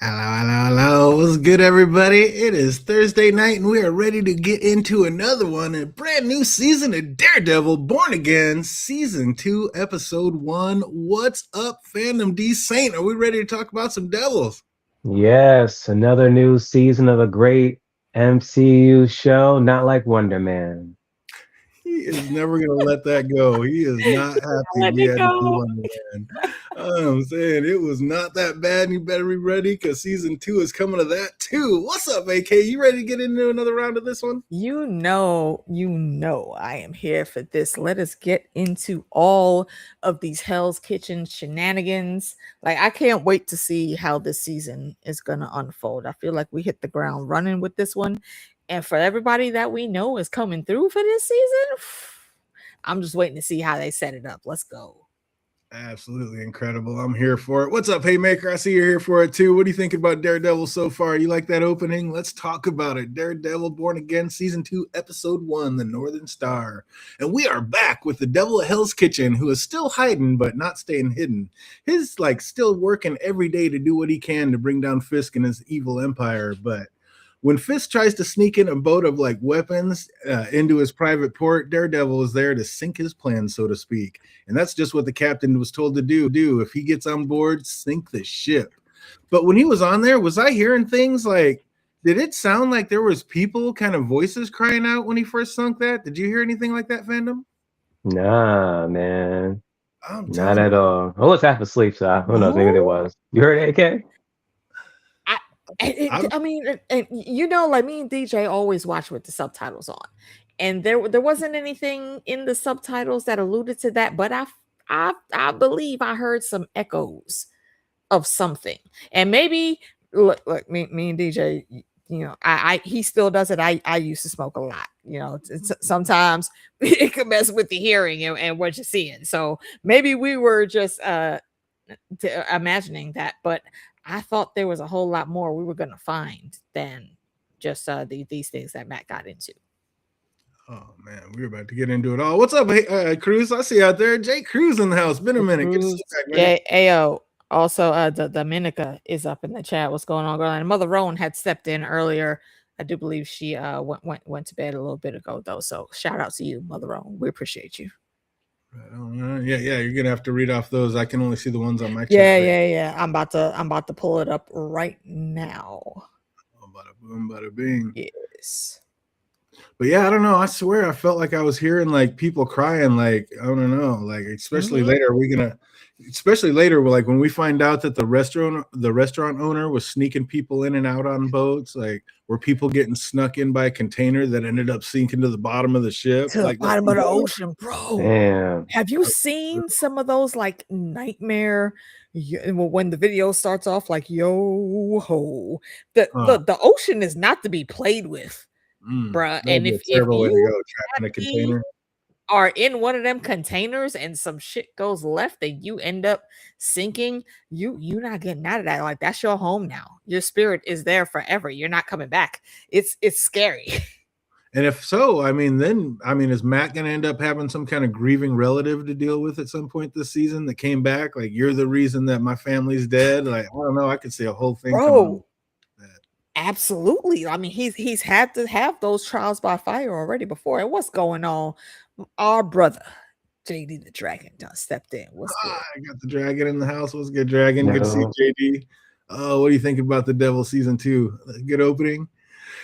Hello. What's good, everybody? It is Thursday night, and we are ready to get into another one, a brand new season of Daredevil Born Again, Season 2, Episode 1. What's up, Fandom D Saint? Are we ready to talk about some devils? Yes, another new season of a great MCU show, not like Wonder Man. He is never going to let that go. He is not happy Let we it had to do go. Wonder Man. I'm saying it was not that bad, and you better be ready because Season 2 is coming to that too. What's up, AK? You ready to get into another round of this one? I am here for this. Let us get into all of these Hell's Kitchen shenanigans. Like, I can't wait to see how this season is going to unfold. I feel like we hit the ground running with this one. And for everybody that we know is coming through for this season, I'm just waiting to see how they set it up. Let's go. Absolutely incredible. I'm here for it. What's up, Haymaker? I see you're here for it too. What do you think about Daredevil so far? You like that opening? Let's talk about it. Daredevil Born Again, Season 2, Episode 1, The Northern Star. And we are back with the Devil of Hell's Kitchen, who is still hiding, but not staying hidden. He's like still working every day to do what he can to bring down Fisk and his evil empire, but when Fisk tries to sneak in a boat of like weapons into his private port, Daredevil is there to sink his plans, so to speak. And that's just what the captain was told to do. If he gets on board, sink the ship. But when he was on there, was I hearing things like, did it sound like there was people kind of voices crying out when he first sunk that? Did you hear anything like that, fandom? Nah, man, I'm not telling at you. all. I was half asleep, so who knows? Maybe there No. was. You heard AK? I, I, I mean, and like me and DJ always watch with the subtitles on, and there wasn't anything in the subtitles that alluded to that, but I believe I heard some echoes of something, and maybe look me and DJ. I he still does it. I used to smoke a lot. Sometimes it could mess with the hearing and what you're seeing. So maybe we were just imagining that, but I thought there was a whole lot more we were going to find than just these things that Matt got into. oh man, we're about to get into it all. What's up, Cruz? I see you out there. Jay Cruz in the house. Been a Hey, minute. Good to see Cruz. you back, man. Yeah, Ayo. Also, the Dominica is up in the chat. What's going on, girl? And Mother Rowan had stepped in earlier. I do believe she went to bed a little bit ago though. So shout out to you, Mother Rowan. We appreciate you. Right on. Yeah. You're gonna have to read off those. I can only see the ones on my chat Yeah, right yeah, yeah. I'm about to pull it up right now. now. Bada boom, bada bing. Yes. But yeah, I don't know. I swear, I felt like I was hearing like people crying. Like I don't know. Like especially Mm-hmm. later, are we gonna? Especially later, like when we find out that the restaurant owner was sneaking people in and out on boats. Like were people getting snuck in by a container that ended up sinking to the bottom of the ship? To the Like bottom of the ocean, bro. Damn. Have you seen some of those like nightmare when the video starts off like yo ho? The uh, the, the ocean is not to be played with, bruh. that'd And be a if terrible way to you go. Trapped in a actually container. are in one of them containers and some shit goes left and you end up sinking, you not getting out of that. Like that's your home now. Your spirit is there forever. You're not coming back. It's scary. And if so, I mean, then I mean, is Matt going to end up having some kind of grieving relative to deal with at some point this season that came back? Like, you're the reason that my family's dead. Like, I don't know. I could see a whole thing coming on Bro, that. absolutely. I mean, he's had to have those trials by fire already before. And what's going on? Our brother, JD the Dragon, done stepped in. What's good? I got the dragon in the house. What's good, dragon? Good to see No. you, JD. What do you think about the Devil season 2? Good opening.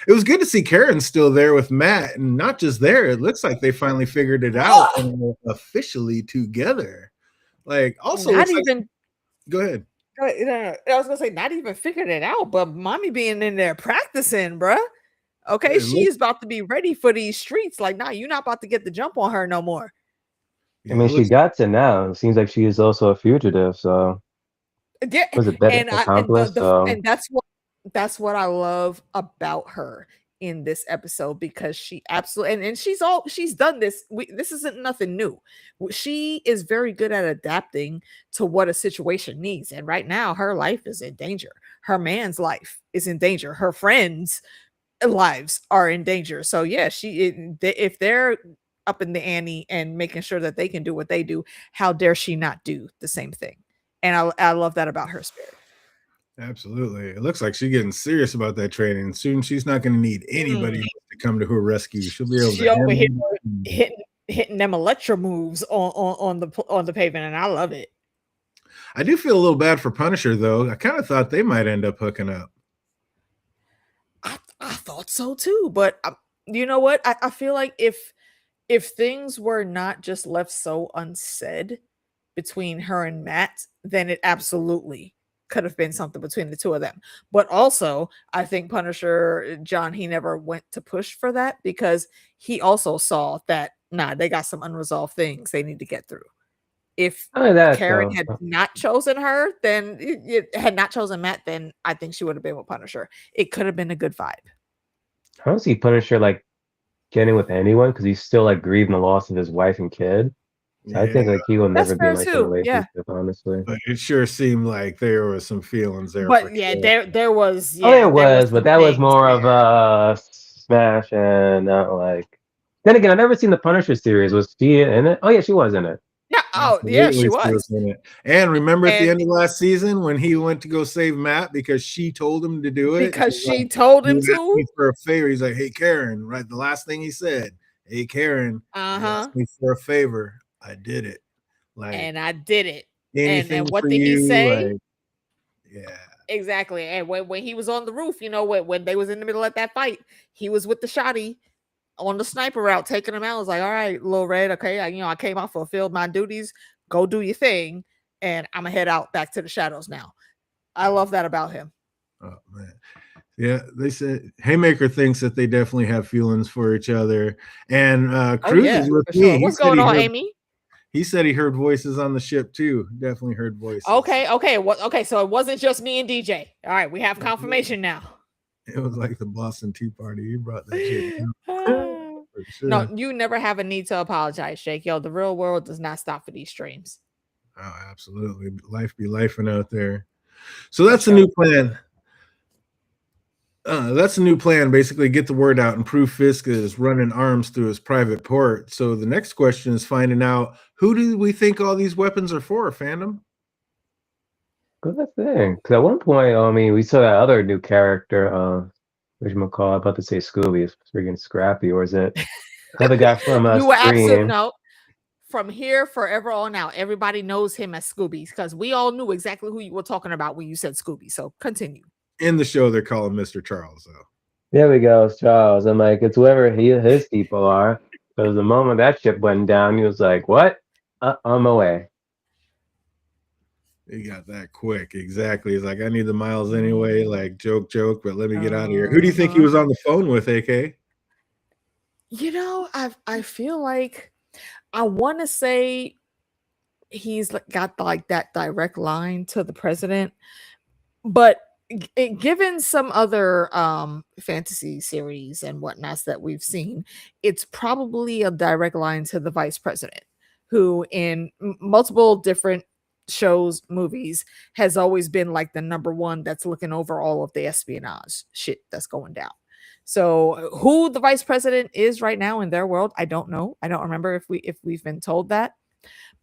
It was good to see Karen still there with Matt, and not just there. It looks like they finally figured it out Ugh, and are officially together. Like, also not looks like. even Go ahead. I was gonna say not even figured it out, but mommy being in there practicing, bruh. Okay, It she looks. is about to be ready for these streets. Like, nah, you're not about to get the jump on her no more. I Yeah, it mean, she looks. got to now. It seems like she is also a fugitive, so Yeah, was it better and I accomplice? So and that's what I love about her in this episode because she absolutely and she's done this. This isn't nothing new. She is very good at adapting to what a situation needs, and right now her life is in danger. Her man's life is in danger. Her friends' lives are in danger. So yeah, if they're up in the ante and making sure that they can do what they do, how dare she not do the same thing? And I love that about her spirit. Absolutely. It looks like she's getting serious about that training. Soon she's not going to need anybody else to come to her rescue. She'll be able She to over here handle it. hitting them electro moves on the pavement, and I love it. I do feel a little bad for Punisher, though. I kind of thought they might end up hooking up. I thought so too, but you know what? I feel like if things were not just left so unsaid between her and Matt, then it absolutely could have been something between the two of them. But also, I think Punisher John, he never went to push for that because he also saw that they got some unresolved things they need to get through. If Karen had not chosen her, then it had not chosen Matt, then I think she would have been with Punisher. It could have been a good vibe. I don't see Punisher like getting with anyone because he's still like grieving the loss of his wife and kid. So I think like he will never be in like a relationship, honestly. But it sure seemed like there was some feelings there. But yeah, sure. there was. Yeah, it was, but that was more of a smash and not like. Then again, I've never seen the Punisher series. Was she in it? Oh yeah, she was in it. Yeah. Oh yeah, she was in it. And remember at the end of last season when he went to go save Matt because she told him to do it? Because she told him to? For a favor. He's like, hey, Karen, right? The last thing he said, hey, Karen, asked me for a favor. I did it. And I did it. And what did he say? Like, yeah. Exactly. And when he was on the roof, when they was in the middle of that fight, he was with the shotty on the sniper route, taking him out. I was like, all right, Lil Red, okay, I came out, fulfilled my duties. Go do your thing, and I'm gonna head out back to the shadows now. I love that about him. Oh man. Yeah, they said Haymaker thinks that they definitely have feelings for each other. And Cruz is with me. Sure. What's going on, Amy? He said he heard voices on the ship too. Definitely heard voices. Okay. So it wasn't just me and DJ. All right, we have confirmation now. It was like the Boston Tea Party. You brought that shit. Sure. No, you never have a need to apologize, Jake. Yo, the real world does not stop for these streams. Oh, absolutely. Life be lifing out there. So that's a new plan. That's a new plan. Basically, get the word out and prove Fisk is running arms through his private port. So the next question is finding out who do we think all these weapons are for, fandom? Good thing. Because at one point, I mean, we saw that other new character, whatchamacallit, I'm about to say Scooby, is freaking Scrappy, or is it the other guy from You were absolutely no. From here forever on out, everybody knows him as Scooby because we all knew exactly who you were talking about when you said Scooby. So continue. In the show, they're calling Mr. Charles, though. There we go, it's Charles. I'm like, it's whoever his people are. Because the moment that ship went down, he was like, what? I'm away. He got that quick. Exactly. He's like, I need the miles anyway. Like, joke, but let me get out of here. Who do you think he was on the phone with, AK? I feel like I want to say he's got like that direct line to the president, but given some other fantasy series and whatnots that we've seen, it's probably a direct line to the vice president, who in multiple different shows, movies, has always been like the number one that's looking over all of the espionage shit that's going down. So who the vice president is right now in their world, I don't know. I don't remember if we've been told that.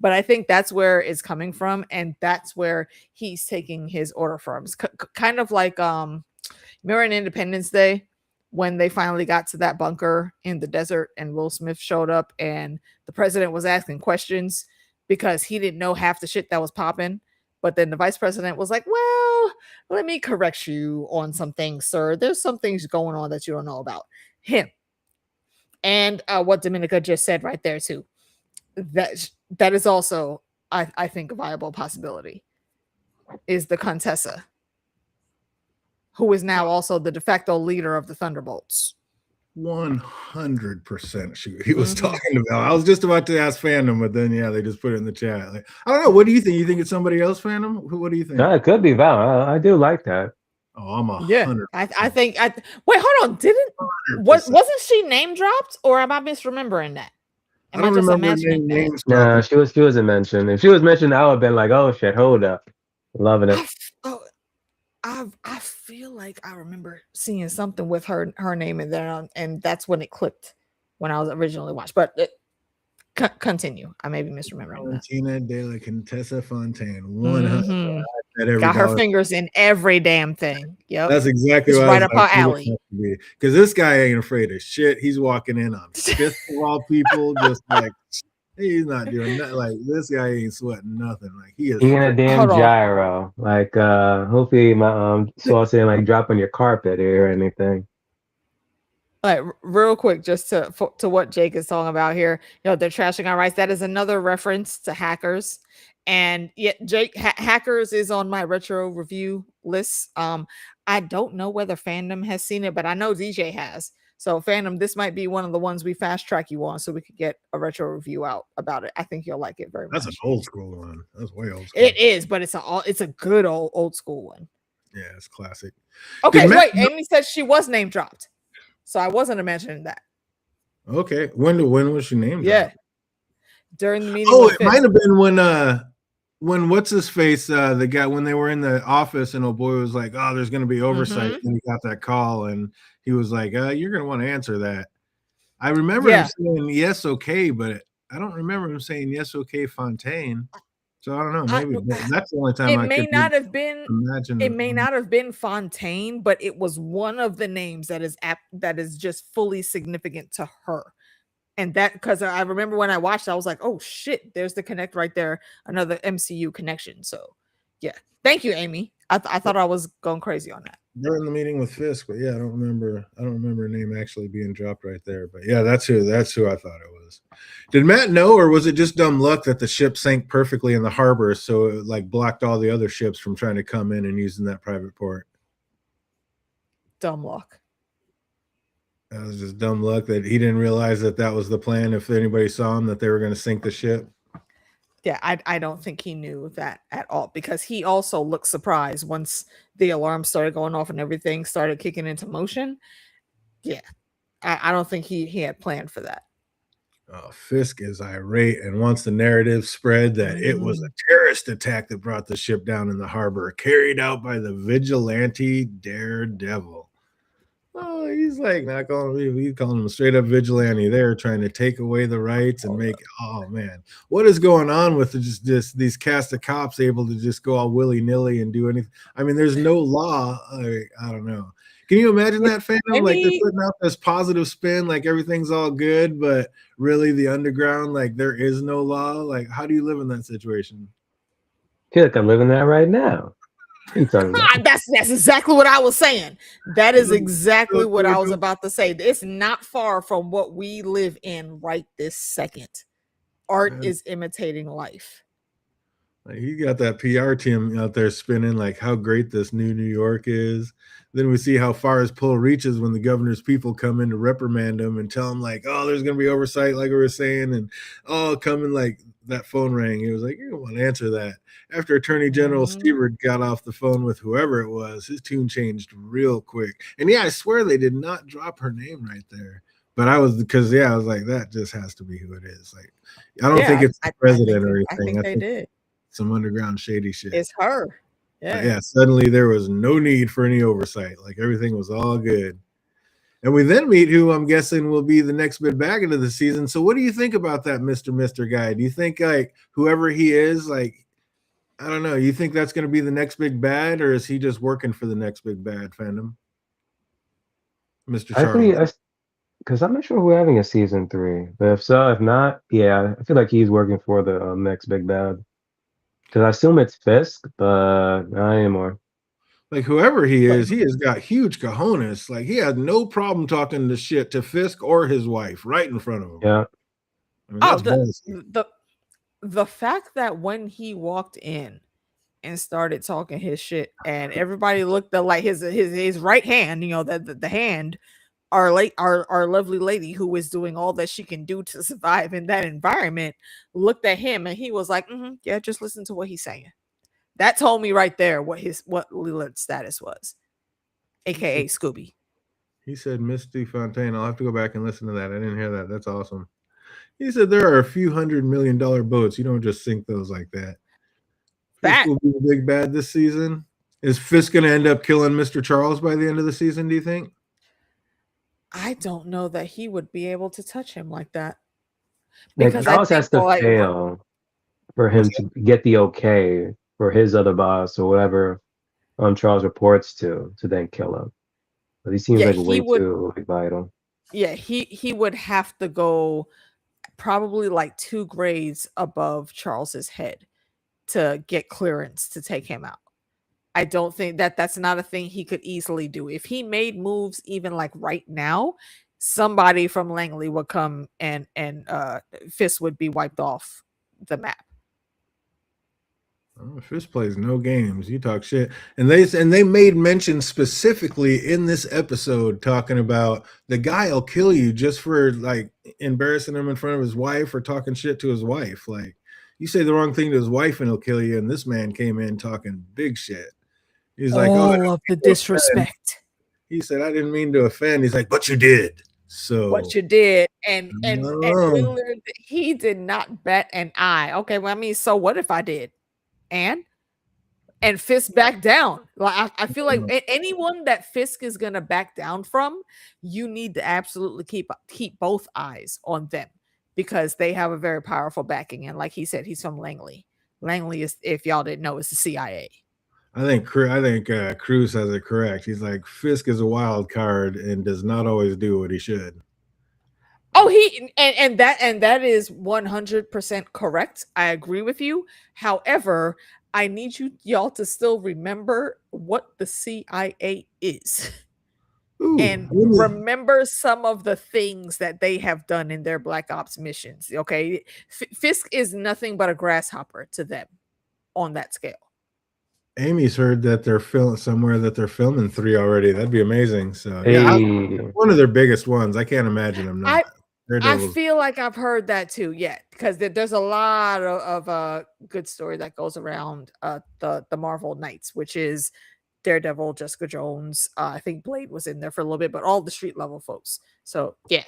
But I think that's where it's coming from, and that's where he's taking his order from. It's kind of like remember in Independence Day when they finally got to that bunker in the desert and Will Smith showed up and the president was asking questions because he didn't know half the shit that was popping. But then the vice president was like, well, let me correct you on some things, sir. There's some things going on that you don't know about him. And what Dominica just said right there too. That is also, I think, a viable possibility, is the Contessa, who is now also the de facto leader of the Thunderbolts. 100% he was talking about. I was just about to ask fandom, but then they just put it in the chat. Like, I don't know. What do you think? You think it's somebody else, fandom? What do you think? No, it could be Val. I do like that. Oh, I'm 100%. I think. Wait, hold on. Wasn't she name dropped, or am I misremembering that? I don't remember names. No, she wasn't mentioned. If she was mentioned, I would have been like, "Oh shit, hold up, loving it." I feel like I remember seeing something with her name in there, and that's when it clicked when I was originally watched. But continue. I may be misremembering. Valentina de la Contessa Fontaine. 100. at every Got her dollar. fingers in every damn thing. Yep. That's exactly It's what I right was up like. her alley. Because this guy ain't afraid of shit. He's walking in on fifth of all people, just like he's not doing nothing. Like this guy ain't sweating nothing. Like he is. Eating a damn Hold on. gyro. Like hopefully my sauce didn't like drop on your carpet or anything. Like real quick, just to what Jake is talking about here, they're trashing our rights. That is another reference to Hackers, and yet Jake Hackers is on my retro review list. I don't know whether Fandom has seen it, but I know DJ has. So Fandom, this might be one of the ones we fast track you on, so we could get a retro review out about it. I think you'll like it very much. That's an old school one. That's way old school. It is, but it's a good old school one. Yeah, it's classic. Okay, wait. Amy said she was name dropped. So I wasn't imagining that. Okay. When was she named? Yeah. During the meeting. Oh, it might have been when what's his face, the guy, when they were in the office and old boy was like, oh, there's gonna be oversight. And he got that call and he was like, you're gonna want to answer that. I remember him saying yes, okay, but I don't remember him saying yes, okay, Fontaine. So I don't know. Maybe that's the only time it may not have been. It may not have been Fontaine, but it was one of the names that is just fully significant to her. And that because I remember when I watched, I was like, "Oh shit!" There's the connect right there, another MCU connection. So, yeah, thank you, Amy. I thought I was going crazy on that during the meeting with Fisk, but yeah, I don't remember a name actually being dropped right there. But yeah, that's who I thought it was. Did Matt know, or was it just dumb luck that the ship sank perfectly in the harbor, so it like blocked all the other ships from trying to come in and using that private port? Dumb luck. That was just dumb luck that he didn't realize that was the plan. If anybody saw him, that they were going to sink the ship. Yeah, I don't think he knew that at all, because he also looked surprised once the alarm started going off and everything started kicking into motion. Yeah, I don't think he had planned for that. Fisk is irate and wants the narrative spread that it was a terrorist attack that brought the ship down in the harbor, carried out by the vigilante Daredevil. Oh, he's like not calling me. He's calling him a straight up vigilante. They're trying to take away the rights and make. Oh man, what is going on with just these cast of cops able to just go all willy nilly and do anything? I mean, there's no law. I don't know. Can you imagine that, fandom? Like they're putting out this positive spin, like everything's all good, but really the underground, like there is no law. Like, how do you live in that situation? I feel like I'm living that right now. That's exactly what I was saying. That is exactly what I was about to say. It's not far from what we live in right this second. Art is imitating life. Like he got that PR team out there spinning like how great this new New York is. Then we see how far his pull reaches when the governor's people come in to reprimand him and tell him like, oh, there's going to be oversight, like we were saying. And coming like that phone rang. He was like, you don't want to answer that. After Attorney General Stewart got off the phone with whoever it was, his tune changed real quick. And yeah, I swear they did not drop her name right there. But I was like, that just has to be who it is. Like, I don't think it's the president or anything. I think they did. Some underground shady shit. It's her. Yeah. Suddenly there was no need for any oversight. Like everything was all good. And we then meet who I'm guessing will be the next big bag of the season. So what do you think about that Mr. guy? Do you think like whoever he is, like, I don't know, you think that's going to be the next big bad, or is he just working for the next big bad, fandom? Mr. Charles. Because I'm not sure we're having a season 3. But if not, yeah, I feel like he's working for the next big bad. Because I assume it's Fisk, but not anymore. Like whoever he is, he has got huge cojones. Like he had no problem talking the shit to Fisk or his wife right in front of him. Yeah. I mean, the fact that when he walked in and started talking his shit, and everybody looked at like his right hand, the hand, our lovely lady who is doing all that she can do to survive in that environment, looked at him and he was like, yeah, just listen to what he's saying. That told me right there what Leland's status was, aka Scooby. He said Misty Fontaine. I'll have to go back and listen to that. I didn't hear that. That's awesome. He said there are a few $100 million boats. You don't just sink those like that. Fisk will be the big bad this season. Is Fisk going to end up killing Mr. Charles by the end of the season, do you think? I don't know that he would be able to touch him like that. Because Charles has to fail for him to get the okay for his other boss or whatever Charles reports to then kill him. But he seems like way too vital. Yeah, he would have to go probably like 2 grades above Charles's head to get clearance to take him out. I don't think that's not a thing he could easily do. If he made moves even like right now, somebody from Langley would come and Fisk would be wiped off the map. Oh, Fisk plays no games. You talk shit. And they made mention specifically in this episode talking about the guy will kill you just for like embarrassing him in front of his wife or talking shit to his wife. Like, you say the wrong thing to his wife and he'll kill you. And this man came in talking big shit. He's like, all of the disrespect. He said, I didn't mean to offend. He's like, but you did. So what you did, and Willard, he did not bat an eye. Okay, well, I mean, so what if I did? And Fisk back down. Like I feel like anyone that Fisk is gonna back down from, you need to absolutely keep both eyes on them because they have a very powerful backing. And like he said, he's from Langley. Langley is, if y'all didn't know, is the CIA. I think Cruz has it correct. He's like, Fisk is a wild card and does not always do what he should. Oh, and that is 100% correct. I agree with you. However, I need y'all to still remember what the CIA is. Ooh, and remember some of the things that they have done in their Black Ops missions. Okay, Fisk is nothing but a grasshopper to them on that scale. Amy's heard that they're filming 3 already. That'd be amazing. So yeah, one of their biggest ones. I can't imagine them not. I feel like I've heard that too. Yeah, because there's a lot of good story that goes around the Marvel Knights, which is Daredevil, Jessica Jones. I think Blade was in there for a little bit, but all the street level folks. So yeah,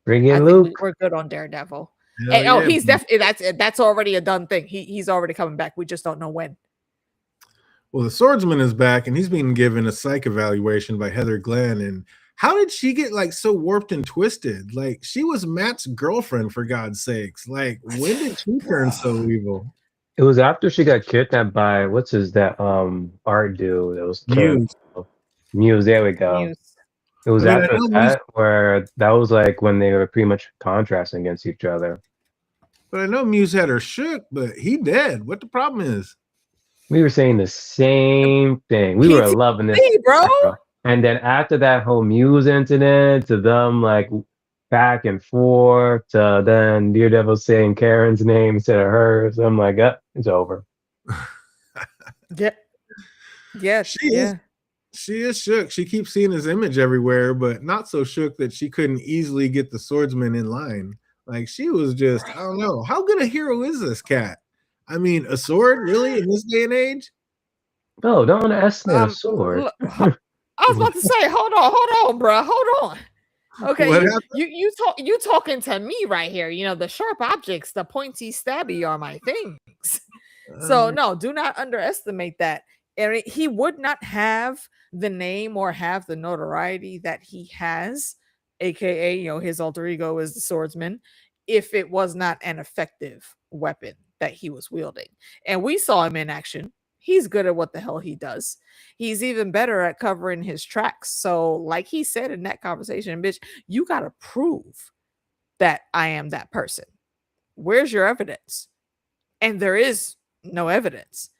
bring in Luke. We're good on Daredevil. And, he's definitely that's already a done thing. He's already coming back. We just don't know when. Well, the swordsman is back, and he's being given a psych evaluation by Heather Glenn. And how did she get like so warped and twisted? Like, she was Matt's girlfriend, for God's sakes. Like, when did she turn so evil? It was after she got kidnapped by art dude that was Muse. There we go. Muse. It was after that where that was like when they were pretty much contrasting against each other. But I know Muse had her shook, but he dead. What the problem is? We were saying the same thing. We were loving this, bro. And then after that whole Muse incident, to them like back and forth, to then Daredevil saying Karen's name instead of hers, I'm like, it's over. Yeah. She is shook. She keeps seeing his image everywhere, but not so shook that she couldn't easily get the swordsman in line. Like, she was just, I don't know. How good a hero is this cat? I mean, a sword, really, in this day and age? No, don't underestimate a sword. I was about to say, hold on, bro. Hold on. Okay, you talking to me right here. You know, the sharp objects, the pointy stabby are my things. So no, do not underestimate that. And he would not have the name or have the notoriety that he has, aka, his alter ego is the swordsman, if it was not an effective weapon that he was wielding. And we saw him in action. He's good at what the hell he does. He's even better at covering his tracks. So like he said in that conversation, bitch, you got to prove that I am that person. Where's your evidence? And there is no evidence.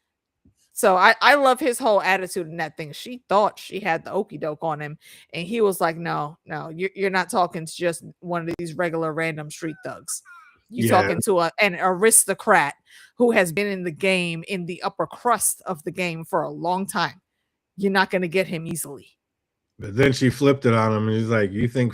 So I love his whole attitude in that thing. She thought she had the okie doke on him. And he was like, no, you're not talking to just one of these regular random street thugs. You're talking to an aristocrat who has been in the game, in the upper crust of the game for a long time. You're not going to get him easily. But then she flipped it on him, and he's like, "You think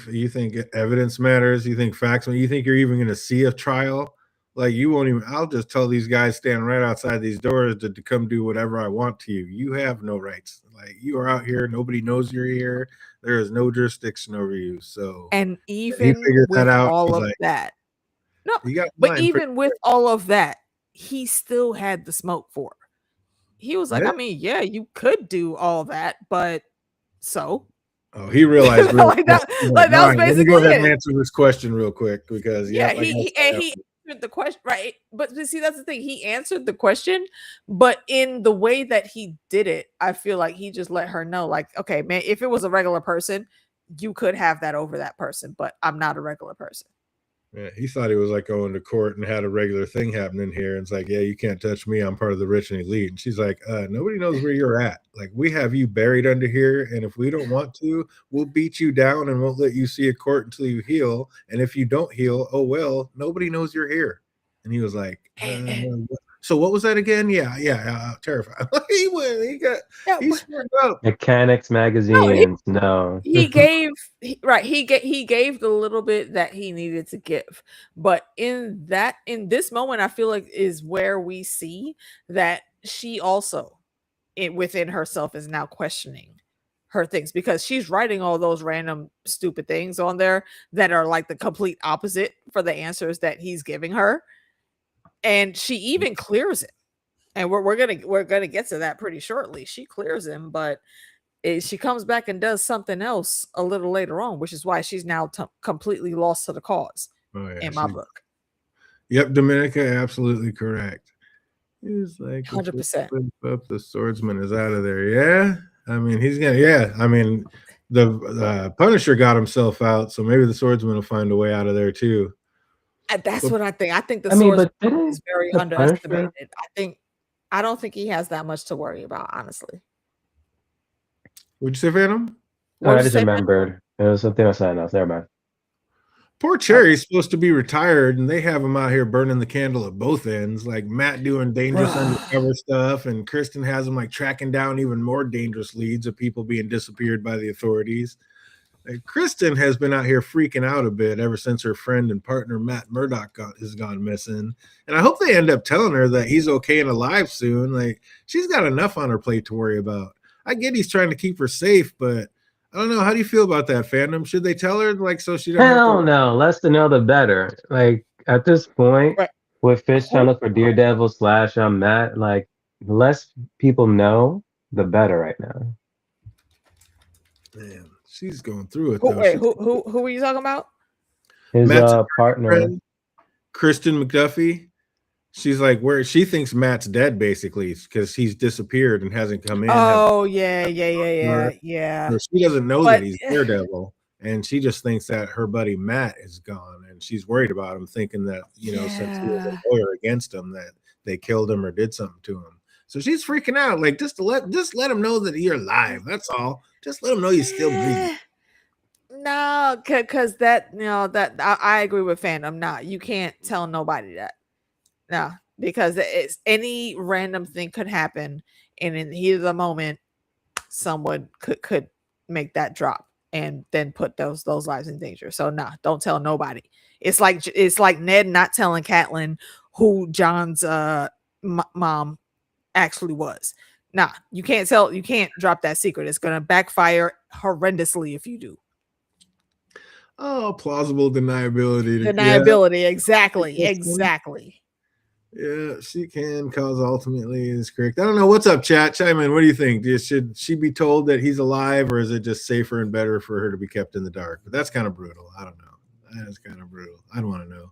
evidence matters? You think facts matter? You think you're even going to see a trial? Like, you won't even. I'll just tell these guys standing right outside these doors to come do whatever I want to you. You have no rights. Like, you are out here. Nobody knows you're here. There is no jurisdiction over you. So, and even with all of that." No, but even with all of that, he still had the smoke for her. He was like, I mean, yeah, you could do all that, but so. Oh, he realized that was basically Let me go ahead and answer this question real quick because he answered the question, right? But see, that's the thing. He answered the question, but in the way that he did it, I feel like he just let her know, like, okay, man, if it was a regular person, you could have that over that person, but I'm not a regular person. Yeah, he thought he was like going to court and had a regular thing happening here. And it's like, yeah, you can't touch me. I'm part of the rich and elite. And she's like, nobody knows where you're at. Like, we have you buried under here. And if we don't want to, we'll beat you down and won't let you see a court until you heal. And if you don't heal, oh, well, nobody knows you're here. And he was like, so what was that again? Yeah, terrifying. He sworn up. Mechanics magazines. No, he gave the little bit that he needed to give, but in this moment, I feel like is where we see that she also, within herself, is now questioning her things, because she's writing all those random stupid things on there that are like the complete opposite for the answers that he's giving her. And she even clears it, and we're gonna get to that pretty shortly. She clears him, but she comes back and does something else a little later on, which is why she's now completely lost to the cause. In my book. Yep, Dominica, absolutely correct. He's like 100%. Up, the swordsman is out of there. Yeah, I mean he's gonna. Yeah, I mean the Punisher got himself out, so maybe the swordsman will find a way out of there too. That's what I think. I think the swordsman is very underestimated. I don't think he has that much to worry about, honestly. Would you say, Phantom? No, I just remembered. It was something else. Never mind. Poor Cherry's supposed to be retired, and they have him out here burning the candle at both ends. Like Matt doing dangerous undercover stuff, and Kristen has him like tracking down even more dangerous leads of people being disappeared by the authorities. Like, Kristen has been out here freaking out a bit ever since her friend and partner Matt Murdock has gone missing. And I hope they end up telling her that he's okay and alive soon. Like, she's got enough on her plate to worry about. I get he's trying to keep her safe, but I don't know. How do you feel about that, Phantom? Should they tell her, like, so she doesn't? Hell no. Less to know, the better. Like, at this point, with Fish trying to look for DareDevil / Matt, like, the less people know, the better right now. Man, she's going through it. Wait, who are you talking about? His partner, friend, Kristen McDuffie. She's like, where she thinks Matt's dead, basically, because he's disappeared and hasn't come in. Oh, yeah. So she doesn't know that he's DareDevil, and she just thinks that her buddy Matt is gone, and she's worried about him, thinking that, since he was a lawyer against him, that they killed him or did something to him. So she's freaking out, like, just let him know that you're alive. That's all. Just let him know you're still breathing. No, because that I agree with Phantom. No, you can't tell nobody that. No, because it's any random thing could happen, and in the heat of the moment, someone could make that drop and then put those lives in danger. So don't tell nobody. It's like Ned not telling Catelyn who John's mom actually was. You can't drop that secret. It's gonna backfire horrendously if you do. Oh, plausible deniability. Exactly. Yeah, she can cause ultimately is correct. I don't know. What's up, chat? Chime in. What do you think? Should she be told that he's alive, or is it just safer and better for her to be kept in the dark? But that's kind of brutal. I don't know. That is kind of brutal. I don't want to know.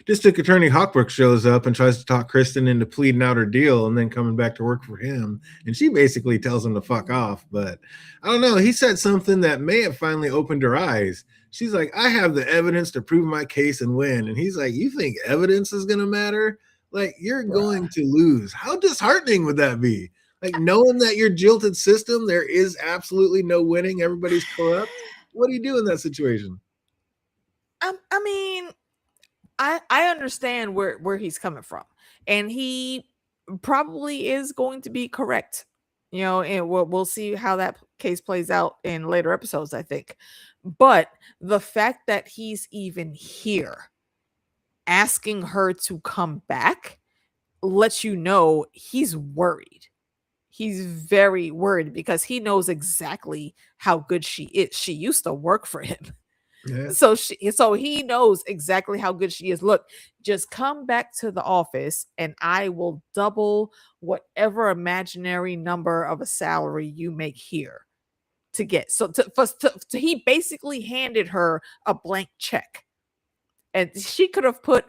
District Attorney Hawkbrook shows up and tries to talk Kristen into pleading out her deal and then coming back to work for him. And she basically tells him to fuck off. But I don't know. He said something that may have finally opened her eyes. She's like, I have the evidence to prove my case and win. And he's like, you think evidence is going to matter? Like, you're going to lose. How disheartening would that be? Like, knowing that your jilted system, there is absolutely no winning. Everybody's corrupt. What do you do in that situation? I mean, I understand where he's coming from, and he probably is going to be correct. And we'll see how that case plays out in later episodes, I think. But the fact that he's even here asking her to come back lets you know he's worried. He's very worried because he knows exactly how good she is. She used to work for him. Yeah. So he knows exactly how good she is. Look, just come back to the office and I will double whatever imaginary number of a salary you make here to get. So he basically handed her a blank check. And she could have put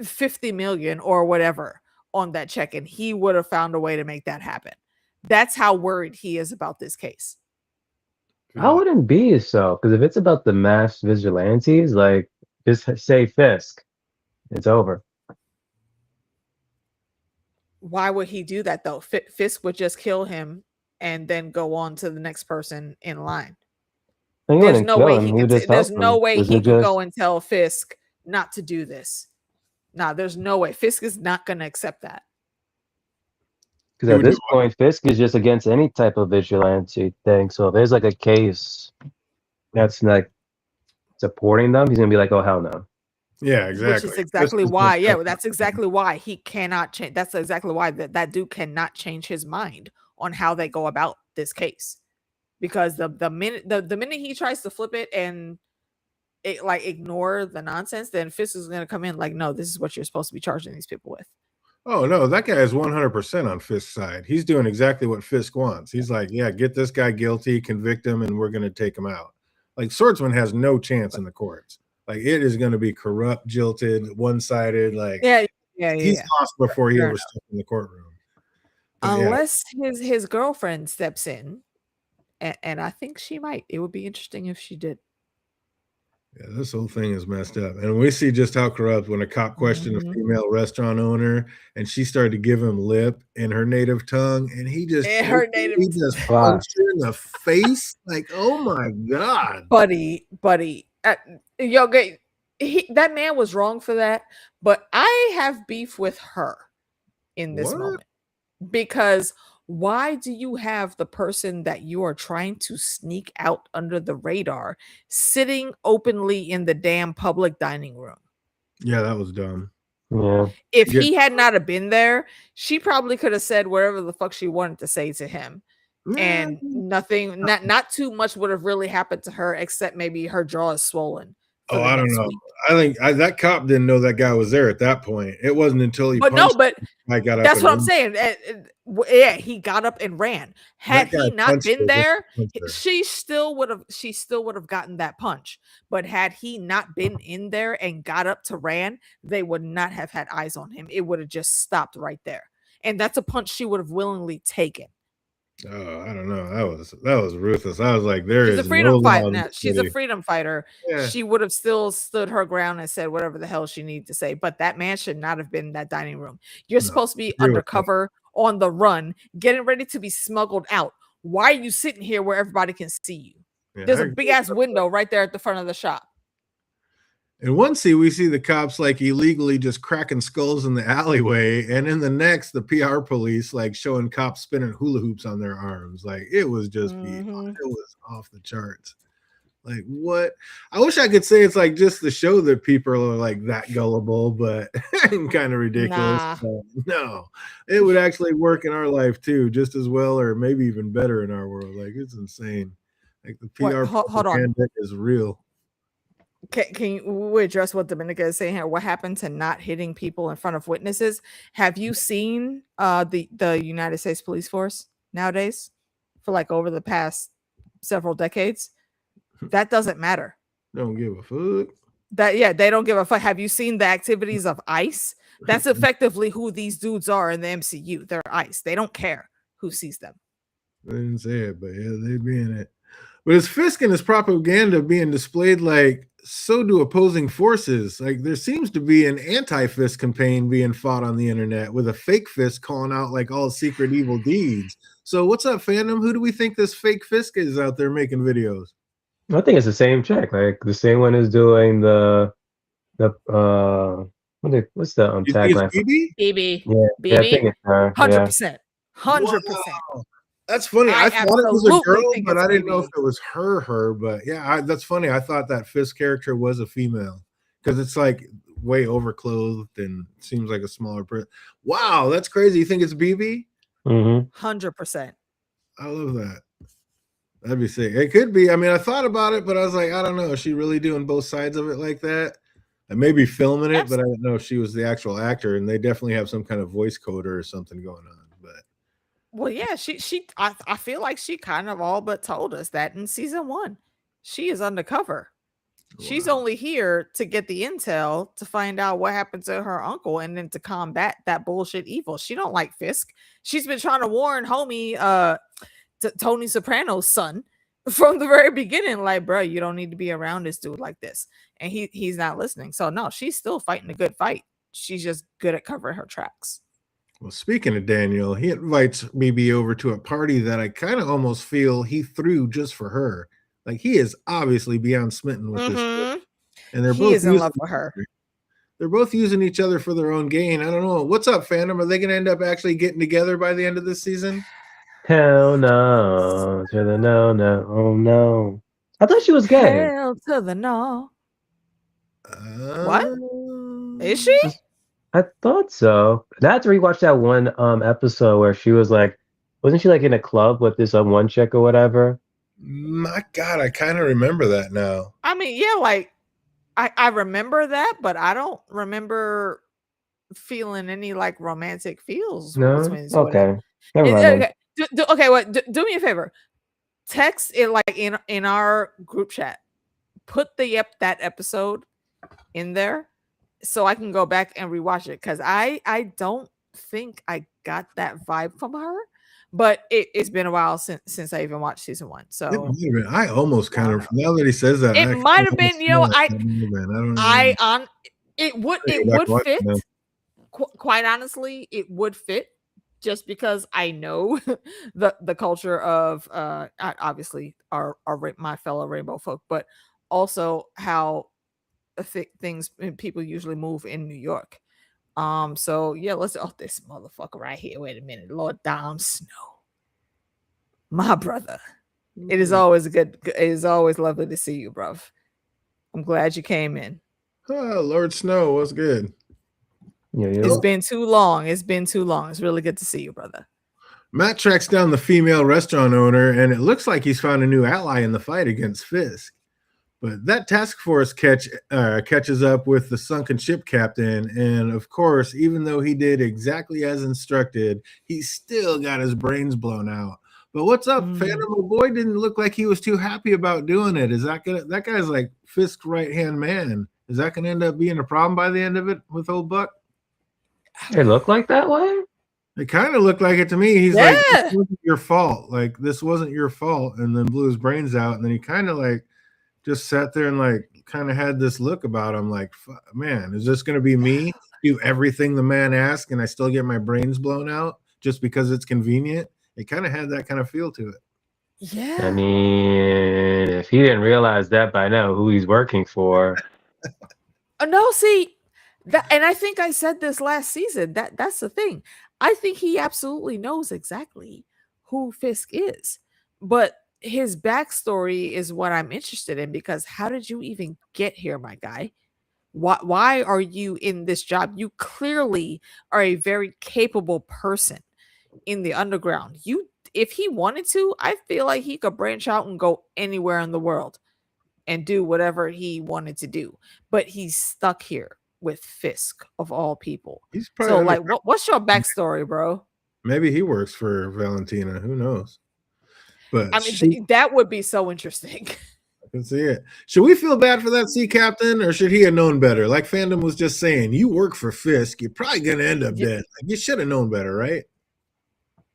50 million or whatever on that check, and he would have found a way to make that happen. That's how worried he is about this case. I wouldn't be so, because if it's about the mass vigilantes, like, just say Fisk, it's over. Why would he do that though? Fisk would just kill him and then go on to the next person in line. There's no way he could. There's no way he could go and tell Fisk not to do this. Nah, there's no way. Fisk is not going to accept that. Because at this point, Fisk is just against any type of vigilante thing. So if there's like a case that's like supporting them, he's gonna be like, "Oh hell no." Yeah, exactly. Which is exactly why. Yeah, that's exactly why he cannot change. That's exactly why that dude cannot change his mind on how they go about this case, because the minute he tries to flip it and it like ignore the nonsense, then Fisk is gonna come in like, no, this is what you're supposed to be charging these people with. Oh no, that guy is 100% on Fisk's side. He's doing exactly what Fisk wants. He's like, yeah, get this guy guilty, convict him, and we're gonna take him out. Like Swordsman has no chance in the courts. Like it is going to be corrupt, jilted, one-sided. Like he's lost before he ever stepped in the courtroom. But unless his girlfriend steps in, and I think she might. It would be interesting if she did. Yeah, this whole thing is messed up. And we see just how corrupt when a cop questioned a female restaurant owner and she started to give him lip in her native tongue, and he just punched her in the face. Like, oh my God. Buddy. That man was wrong for that, but I have beef with her in this moment. Because why do you have the person that you are trying to sneak out under the radar sitting openly in the damn public dining room? Yeah, that was dumb. Yeah. If he had not have been there, she probably could have said whatever the fuck she wanted to say to him. And nothing, not too much would have really happened to her, except maybe her jaw is swollen. Oh, I don't know. Week. I think that cop didn't know that guy was there at that point. It wasn't until he. But no, but I got up. That's what I'm saying. Yeah, he got up and ran. Had he not been there, she still would have gotten that punch. But had he not been in there and got up to ran, they would not have had eyes on him. It would have just stopped right there. And that's a punch she would have willingly taken. Oh, I don't know. That was ruthless. I was like, she's a freedom fighter now. She's a freedom fighter. Yeah. She would have still stood her ground and said whatever the hell she needed to say. But that man should not have been in that dining room. You're supposed to be undercover, on the run, getting ready to be smuggled out. Why are you sitting here where everybody can see you? Yeah, there's a big ass window right there at the front of the shop. In one scene, we see the cops like illegally just cracking skulls in the alleyway, and in the next, the PR police like showing cops spinning hula hoops on their arms. Like it was just it was off the charts. Like what? I wish I could say it's like just the show that people are like that gullible, but kind of ridiculous. Nah. No, it would actually work in our life too, just as well, or maybe even better in our world. Like it's insane. Like the PR propaganda is real. Can you address what Dominica is saying here? What happened to not hitting people in front of witnesses? Have you seen the United States police force nowadays for like over the past several decades? That doesn't matter. Don't give a fuck. They don't give a fuck. Have you seen the activities of ICE? That's effectively who these dudes are in the MCU. They're ICE. They don't care who sees them. I didn't say it, but yeah, they be in it. But it's Fisk and his propaganda being displayed like so do opposing forces. Like there seems to be an anti-Fisk campaign being fought on the internet with a fake Fisk calling out like all secret evil deeds. So what's up, fandom? Who do we think this fake Fisk is out there making videos? I think it's the same chick. Like the same one is doing the what's the tagline? BB. Yeah, I think it's her. 100%. 100%. That's funny. I thought it was a girl, but I didn't know if it was her. But yeah, that's funny. I thought that Fisk character was a female because it's like way overclothed and seems like a smaller person. Wow, that's crazy. You think it's BB? 100%. I love that. That'd be sick. It could be. I mean, I thought about it, but I was like, I don't know. Is she really doing both sides of it like that? And maybe filming it, but I didn't know if she was the actual actor. And they definitely have some kind of voice coder or something going on. Well, yeah, I feel like she kind of all but told us that in season 1. She is undercover. She's only here to get the intel to find out what happened to her uncle and then to combat that bullshit evil. She don't like Fisk. She's been trying to warn homie Tony Soprano's son from the very beginning, like, bro, you don't need to be around this dude like this. And he's not listening. So no, she's still fighting a good fight. She's just good at covering her tracks. Well, speaking of Daniel, he invites BB over to a party that I kind of almost feel he threw just for her. Like, he is obviously beyond smitten with this chick. And they're both in love with her. They're both using each other for their own gain. I don't know. What's up, fandom? Are they going to end up actually getting together by the end of this season? Hell no. To the no, no. Oh, no. I thought she was gay. Hell to the no. What? Is she? I thought so. I had to rewatch that one episode where she was like, wasn't she like in a club with this one chick or whatever? My God, I kind of remember that now. I mean, yeah, like I remember that, but I don't remember feeling any like romantic feels. No? Between Okay. Okay. Do me a favor. Text it like in our group chat. Put that episode in there so I can go back and rewatch it, because I don't think I got that vibe from her, but it's been a while since I even watched season 1. So I almost kind of, now that he says that, it might have been, you know, it would fit. Quite honestly, it would fit, just because I know the culture of obviously my fellow rainbow folk, but also how things and people usually move in New York. So yeah, this motherfucker right here. Wait a minute, Lord Dom Snow, my brother. It is always it is always lovely to see you, bruv. I'm glad you came in. Oh, Lord Snow, what's good? It's been too long. It's been too long. It's really good to see you, brother. Matt tracks down the female restaurant owner, and it looks like he's found a new ally in the fight against Fisk. But that task force catches up with the sunken ship captain, and of course, even though he did exactly as instructed, he still got his brains blown out. But what's up, Phantom? The boy didn't look like he was too happy about doing it. Is that that guy's like Fisk's right-hand man? Is that gonna end up being a problem by the end of it with old Buck? It looked like that way? It kind of looked like it to me. He's like, this wasn't your fault. Like, this wasn't your fault. And then blew his brains out. And then he kind of like just sat there and like kind of had this look about him like, man, is this going to be me? Do everything the man asks and I still get my brains blown out just because it's convenient? It kind of had that kind of feel to it. Yeah. I mean, if he didn't realize that by now, who he's working for. No, see, and I think I said this last season, that's the thing. I think he absolutely knows exactly who Fisk is, but his backstory is what I'm interested in, because how did you even get here, my guy? Why are you in this job? You clearly are a very capable person in the underground. If he wanted to, I feel like he could branch out and go anywhere in the world and do whatever he wanted to do, but he's stuck here with Fisk of all people. He's probably so like, what's your backstory, bro? Maybe he works for Valentina. Who knows? But I mean, that would be so interesting. I can see it. Should we feel bad for that sea captain, or should he have known better? Like Fandom was just saying, you work for Fisk, you're probably gonna end up dead. Like, you should have known better, right?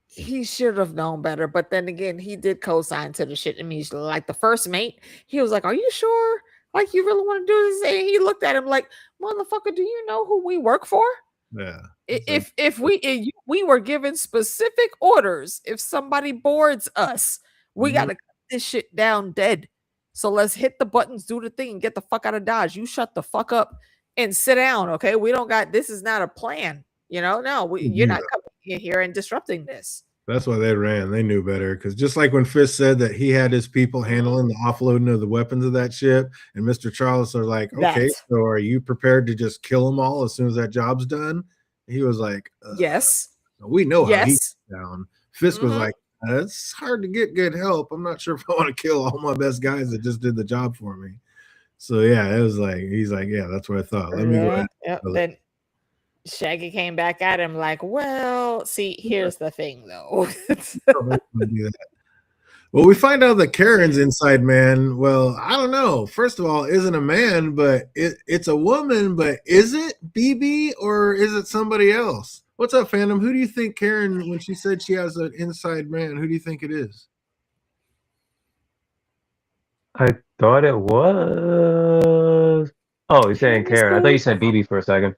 He should have known better, but then again, he did co-sign to the shit immediately. Like the first mate, he was like, "Are you sure? Like, you really want to do this?" And he looked at him like, "Motherfucker, do you know who we work for?" Yeah. If we were given specific orders, if somebody boards us, we gotta cut this shit down dead. So let's hit the buttons, do the thing, and get the fuck out of Dodge. You shut the fuck up and sit down, okay? We don't got, this is not a plan, you know? No, you're not coming in here and disrupting this. That's why they ran. They knew better. Because just like when Fisk said that he had his people handling the offloading of the weapons of that ship, and Mr. Charles are like, okay, so are you prepared to just kill them all as soon as that job's done? He was like, yes. We know how he's down. Fisk was like, it's hard to get good help. I'm not sure if I want to kill all my best guys that just did the job for me. So yeah, it was like, he's like, yeah, that's what I thought. Let me go ahead. Yep. Then Shaggy came back at him like, well, see, here's the thing though. Well, we find out that Karen's inside man. Well, I don't know. First of all, isn't a man, but it's a woman. But is it BB or is it somebody else? What's up, fandom? Who do you think Karen, when she said she has an inside man, who do you think it is? I thought it was. Oh, you're saying Karen. I thought you said BB for a second.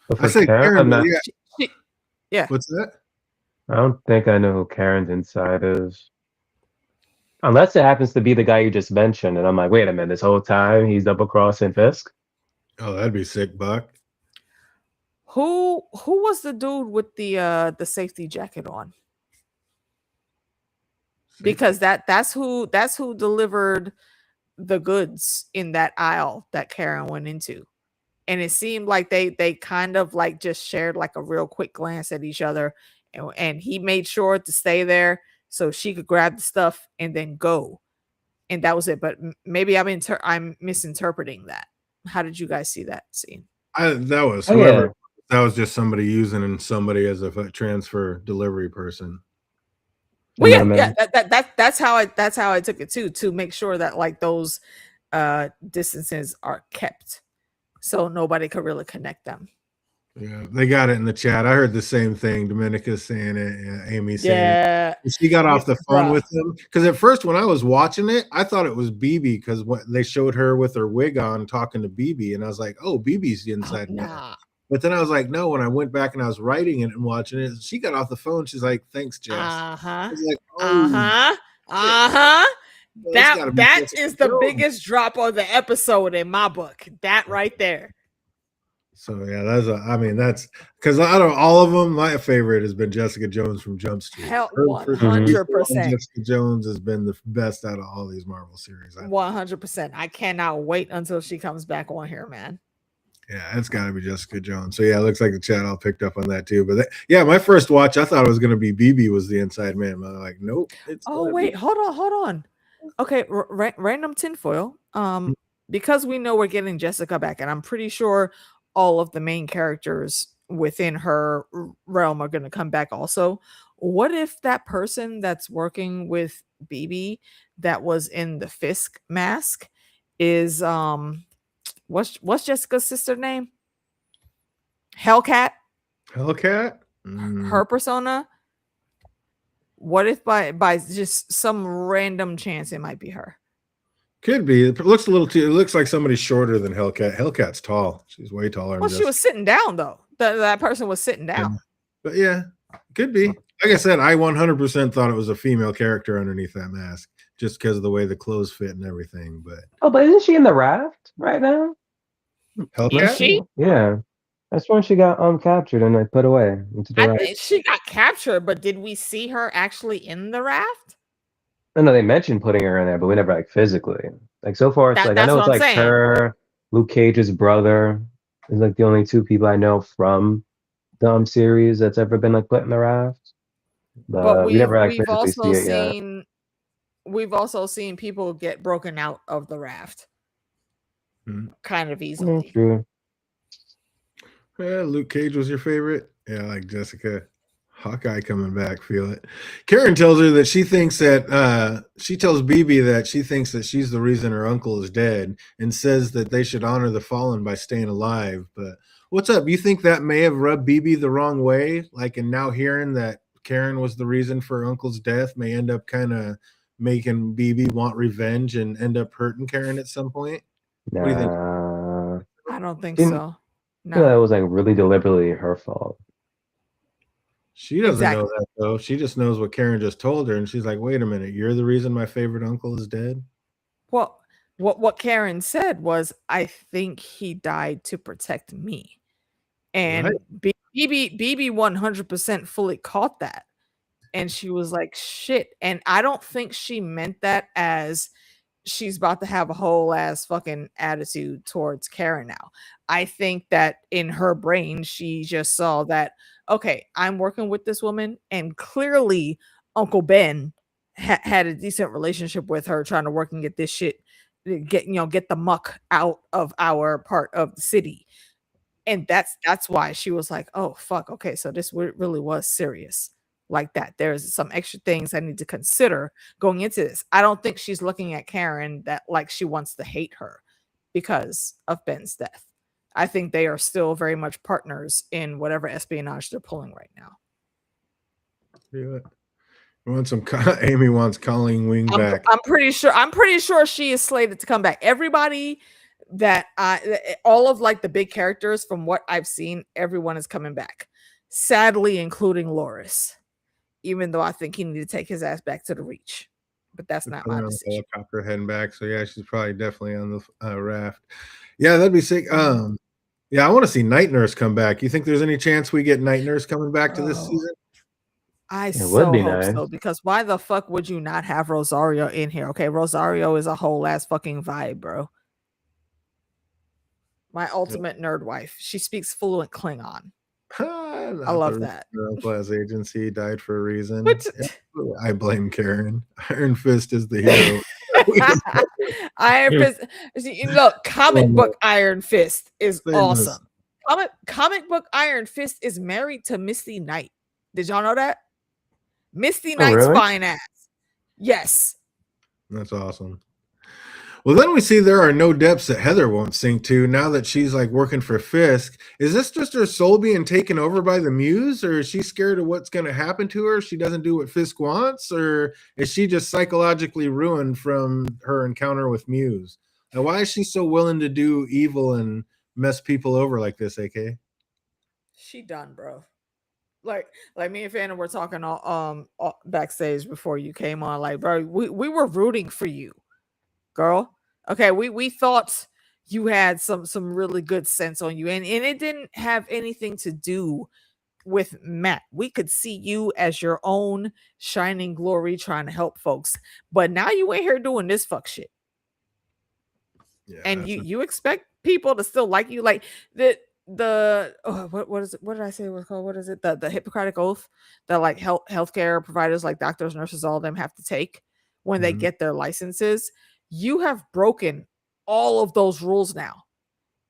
But for I said Karen, I'm not. Yeah. What's that? I don't think I know who Karen's inside is. Unless it happens to be the guy you just mentioned, and I'm like, wait a minute, this whole time he's double crossing Fisk? Oh, that'd be sick, Buck. Who was the dude with the safety jacket on? Because that's who delivered the goods in that aisle that Karen went into. And it seemed like they kind of like just shared like a real quick glance at each other, and he made sure to stay there so she could grab the stuff and then go, and that was it. But maybe I'm misinterpreting that. How did you guys see that scene? That was whoever. That was just somebody using somebody as a transfer delivery person. Well, yeah, that's how I took it too, to make sure that like those distances are kept, so nobody could really connect them. Yeah, they got it in the chat. I heard the same thing. Dominica's saying it, Amy saying it. She got off the phone with him. Because at first, when I was watching it, I thought it was BB because they showed her with her wig on talking to BB. And I was like, oh, BB's the inside man. But then I was like, no, when I went back and I was writing it and watching it, she got off the phone. She's like, thanks, Jess. I was like, That is the biggest drop of the episode in my book. That right there. So yeah, that's because out of all of them, my favorite has been Jessica Jones from Jump Street. 100%. Jessica Jones has been the best out of all these Marvel series. 100%. I cannot wait until she comes back on here, man. Yeah, it's got to be Jessica Jones. So yeah, it looks like the channel all picked up on that too. But my first watch, I thought it was going to be BB was the inside man. But I'm like, nope. Hold on. Okay, random tinfoil. Because we know we're getting Jessica back, and I'm pretty sure all of the main characters within her realm are going to come back also. What if that person that's working with BB that was in the Fisk mask is what's Jessica's sister name? Hellcat. Her persona. What if by just some random chance it might be her? Could be. It looks a little too. It looks like somebody shorter than Hellcat. Hellcat's tall. She's way taller. Well, she was sitting down though. That person was sitting down. Yeah. But yeah, could be. Like I said, I 100% thought it was a female character underneath that mask, just because of the way the clothes fit and everything. But isn't she in the raft right now? Hellcat? Is she? Yeah, that's when she got captured and like put away into the raft. Think she got captured, but did we see her actually in the raft? No, they mentioned putting her in there, but we never like physically. Like so far, it's like I know it's like her, Luke Cage's brother is like the only two people I know from the series that's ever been like put in the raft. But we never like physically see it yet. We've also seen people get broken out of the raft, kind of easily. True. Yeah, Luke Cage was your favorite. Yeah, I like Jessica. Hawkeye coming back, feel it. Karen tells her that she thinks that she tells BB that she thinks that she's the reason her uncle is dead, and says that they should honor the fallen by staying alive. But what's up? You think that may have rubbed BB the wrong way? Like, and now hearing that Karen was the reason for her uncle's death may end up kind of making BB want revenge and end up hurting Karen at some point? Nah, what do you think? I don't think so. No, that was like really deliberately her fault. She doesn't know that though. She just knows what Karen just told her, and she's like, "Wait a minute, you're the reason my favorite uncle is dead." Well, what Karen said was, "I think he died to protect me," and BB 100% fully caught that, and she was like, "Shit!" And I don't think she meant that as she's about to have a whole ass fucking attitude towards Karen now. I think that in her brain, she just saw that, okay, I'm working with this woman, and clearly Uncle Ben had a decent relationship with her, trying to work and get this shit, get the muck out of our part of the city. And that's why she was like, oh fuck, okay, so this really was serious. like that. There's some extra things I need to consider going into this. I don't think she's looking at Karen that like she wants to hate her because of Ben's death. I think they are still very much partners in whatever espionage they're pulling right now. Yeah. Amy wants Colleen Wing back. I'm pretty sure she is slated to come back. Everybody that all of like the big characters from what I've seen, everyone is coming back. Sadly, including Loris. Even though I think he needed to take his ass back to the Reach. But that's not my decision. Helicopter heading back. So yeah, she's probably definitely on the raft. Yeah, that'd be sick. Yeah, I want to see Night Nurse come back. You think there's any chance we get Night Nurse coming back to this season? I so hope so, because why the fuck would you not have Rosario in here? Okay, Rosario is a whole ass fucking vibe, bro. My ultimate nerd wife. She speaks fluent Klingon. I love that. Class agency died for a reason. I blame Karen. Iron Fist is the hero. Iron Fist. Look, comic book Iron Fist is awesome. Comic book Iron Fist is married to Misty Knight. Did y'all know that? Misty Knight's fine ass. Yes. That's awesome. Well, then we see there are no depths that Heather won't sink to now that she's like working for Fisk. Is this just her soul being taken over by the Muse, or is she scared of what's going to happen to her? She doesn't do what Fisk wants, or is she just psychologically ruined from her encounter with Muse? Now, why is she so willing to do evil and mess people over like this, AK? She done, bro. Like me and Fanna were talking backstage before you came on. Like, bro, we were rooting for you, girl. Okay, we thought you had some really good sense on you, and it didn't have anything to do with Matt. We could see you as your own shining glory trying to help folks, but now you ain't here doing this fuck shit. Yeah, and you expect people to still like you, like what is it? What did I say it was called? What is it? The Hippocratic Oath that like healthcare providers like doctors, nurses, all of them have to take when they get their licenses. You have broken all of those rules now.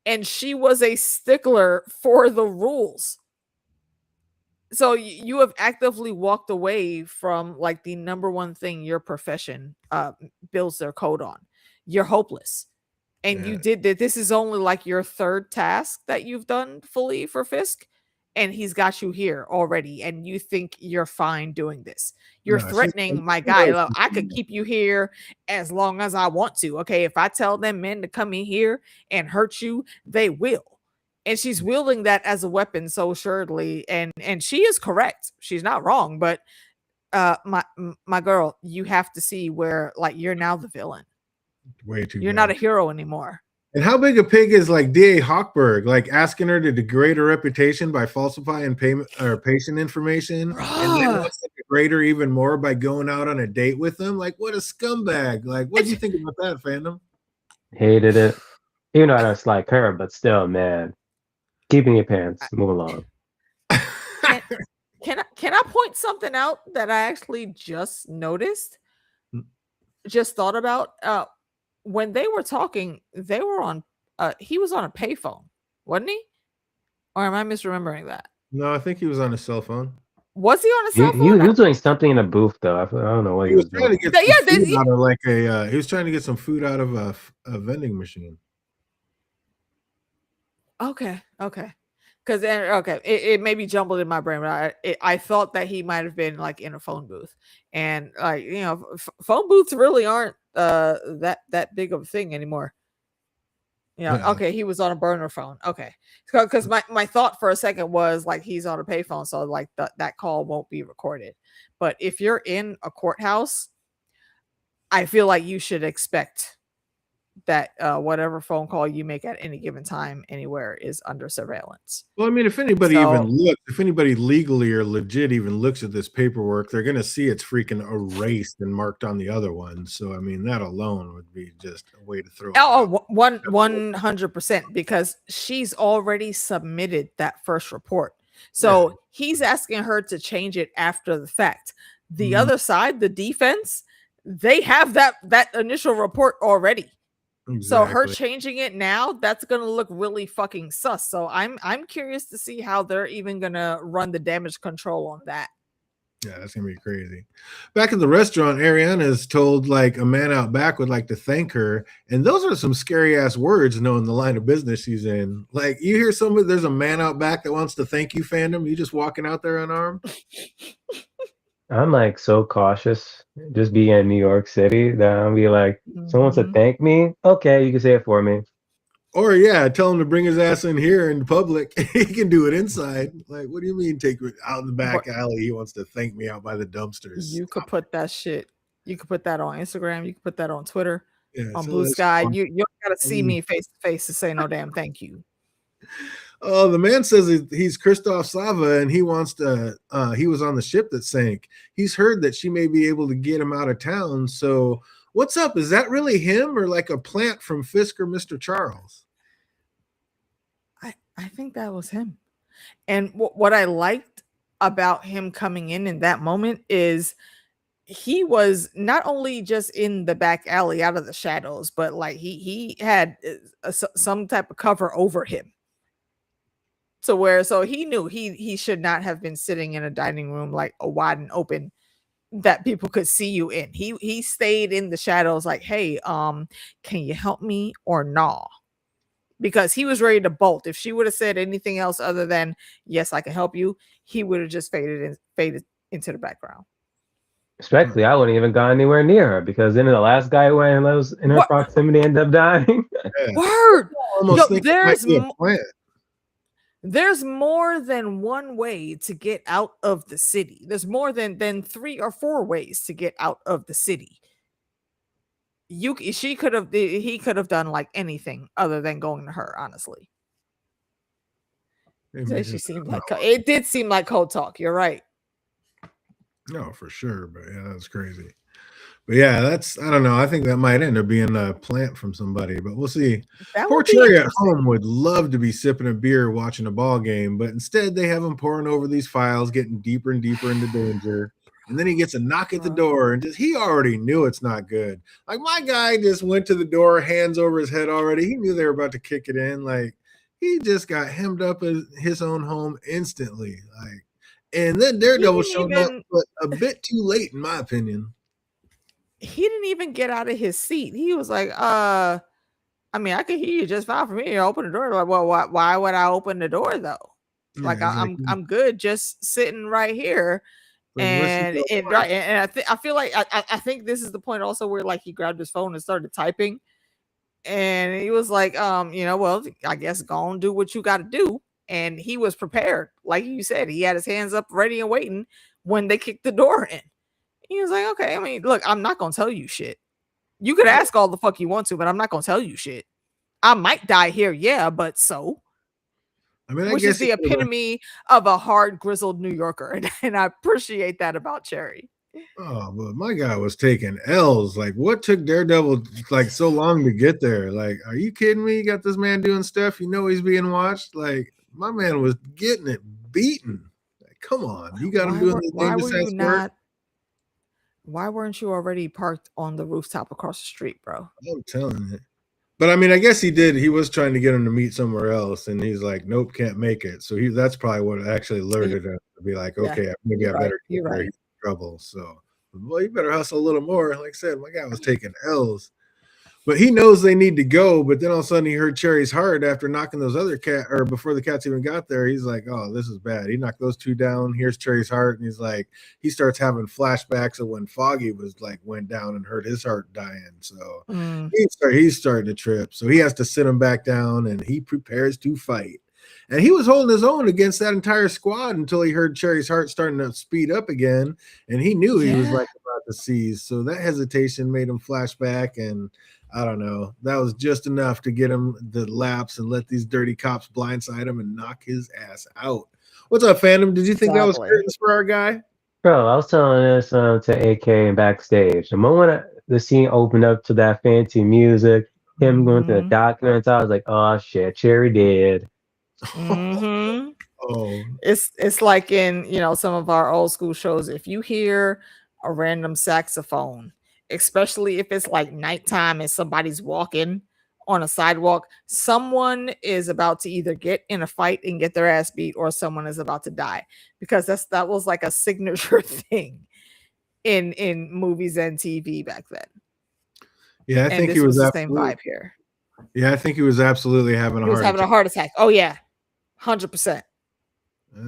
And she was a stickler for the rules. So you have actively walked away from like the number one thing your profession builds their code on. You're hopeless. And you did that. This is only like your third task that you've done fully for Fisk. And he's got you here already. And you think you're fine doing this. You're threatening my guy. Look, I could keep you here as long as I want to. Okay. If I tell them men to come in here and hurt you, they will. And she's wielding that as a weapon so assuredly. And she is correct. She's not wrong. But my girl, you have to see where like you're now the villain. Way too. You're not a hero anymore. And how big a pig is like D.A. Hochberg, like asking her to degrade her reputation by falsifying payment or patient information, and then wants to degrade her even more by going out on a date with them? Like, what a scumbag! Like, what do you think about that, fandom? Hated it. Even though I don't like her, but still, man, keeping your pants. Move along. Can I point something out that I actually just noticed? Just thought about. When they were talking, they were on. He was on a payphone, wasn't he? Or am I misremembering that? No, I think he was on a cell phone. Was he on a cell phone? He was doing something in a booth, though. I don't know what he was trying doing. to get some food out of like a. He was trying to get some food out of a vending machine. Okay. Because it may be jumbled in my brain, but I thought that he might have been like in a phone booth, and like phone booths really aren't that big of a thing anymore. Okay, he was on a burner phone. Okay, because my thought for a second was like he's on a payphone, so like that call won't be recorded. But if you're in a courthouse, I feel like you should expect that whatever phone call you make at any given time anywhere is under surveillance. Well, I mean, if anybody legally or legit even looks at this paperwork, they're going to see it's freaking erased and marked on the other one. So, I mean, that alone would be just a way to throw. 100%, because she's already submitted that first report. So he's asking her to change it after the fact. The other side, the defense, they have that initial report already. Exactly. So her changing it now, that's gonna look really fucking sus. So I'm curious to see how they're even gonna run the damage control on that. Yeah, that's gonna be crazy. Back at the restaurant, Ariana is told like a man out back would like to thank her, and those are some scary ass words knowing the line of business she's in. Like you hear somebody, there's a man out back that wants to thank you, fandom. You just walking out there unarmed. I'm like so cautious, just being in New York City, that I'll be like, someone wants to thank me. Okay, you can say it for me. Or yeah, tell him to bring his ass in here in public. He can do it inside. Like, what do you mean take it out in the back alley? He wants to thank me out by the dumpsters. You could put that shit. You could put that on Instagram. You could put that on Twitter, on so Blue Sky. You don't gotta see me face to face to say no damn thank you. Oh, the man says he's Christoph Sava and he wants to. He was on the ship that sank. He's heard that she may be able to get him out of town. So, what's up? Is that really him or like a plant from Fisk or Mr. Charles? I think that was him. And what I liked about him coming in that moment is he was not only just in the back alley out of the shadows, but like he had some type of cover over him. So he knew he should not have been sitting in a dining room like a wide and open that people could see you in. He stayed in the shadows like, hey, can you help me or nah? Because he was ready to bolt. If she would have said anything else other than yes, I can help you, he would have just faded into the background. Respectfully, I wouldn't even gone anywhere near her because then the last guy who was in her proximity ended up dying. Word. There's more than one way to get out of the city. There's more than 3 or 4 ways to get out of the city. He could have done like anything other than going to her, honestly. She seemed like it did seem like cold talk. You're right. No, for sure, but yeah, that's crazy. But yeah, I don't know. I think that might end up being a plant from somebody, but we'll see. Poor Cherry at home would love to be sipping a beer watching a ball game, but instead they have him pouring over these files, getting deeper and deeper into danger. And then he gets a knock at the door, and he already knew it's not good. Like my guy just went to the door, hands over his head already. He knew they were about to kick it in. Like he just got hemmed up in his own home instantly. Like, and then Daredevil showed up, but a bit too late, in my opinion. He didn't even get out of his seat. He was like, I mean, I could hear you just fine from here. Open the door. Like, well, why would I open the door though? Like I'm good just sitting right here. And I feel like I think this is the point also where like he grabbed his phone and started typing, and he was like, well, I guess go and do what you got to do. And he was prepared, like you said, he had his hands up, ready and waiting when they kicked the door in. He was like, okay, I mean, look, I'm not gonna tell you shit. You could ask all the fuck you want to, but I'm not gonna tell you shit. I might die here, yeah, but so. I mean, which is the epitome of a hard, grizzled New Yorker, and I appreciate that about Cherry. Oh, but my guy was taking L's. Like, what took Daredevil like so long to get there? Like, are you kidding me? You got this man doing stuff. You know he's being watched. Like, my man was getting it beaten. Like, come on, you got him doing the thing besides work. Why weren't you already parked on the rooftop across the street, bro? I'm telling you. But I mean, I guess he did. He was trying to get him to meet somewhere else, and he's like, "Nope, can't make it." So that's probably what actually alerted him to be like, "Okay, maybe I better get there. He's in trouble." So, well, you better hustle a little more. Like I said, my guy was taking L's, but he knows they need to go. But then all of a sudden, he heard Cherry's heart after knocking those other before the cats even got there. He's like, "Oh, this is bad." He knocked those 2 down. Here's Cherry's heart, and he's like, he starts having flashbacks of when Foggy was like went down and heard his heart dying. So he's starting to trip. So he has to sit him back down, and he prepares to fight. And he was holding his own against that entire squad until he heard Cherry's heart starting to speed up again, and he knew he was like about to seize. So that hesitation made him flashback, and I don't know. That was just enough to get him the lapse and let these dirty cops blindside him and knock his ass out. What's up, fandom? Did you think that was curtains for our guy? Bro, I was telling this to AK and backstage. The moment the scene opened up to that fancy music, him going to the documents, I was like, oh shit, Cherry dead. It's like in some of our old school shows, if you hear a random saxophone, especially if it's like nighttime and somebody's walking on a sidewalk, someone is about to either get in a fight and get their ass beat, or someone is about to die, because that was like a signature thing in movies and TV back then. Yeah, I think he was the same vibe here. Yeah, I think he was absolutely having a heart attack. Oh yeah, 100%.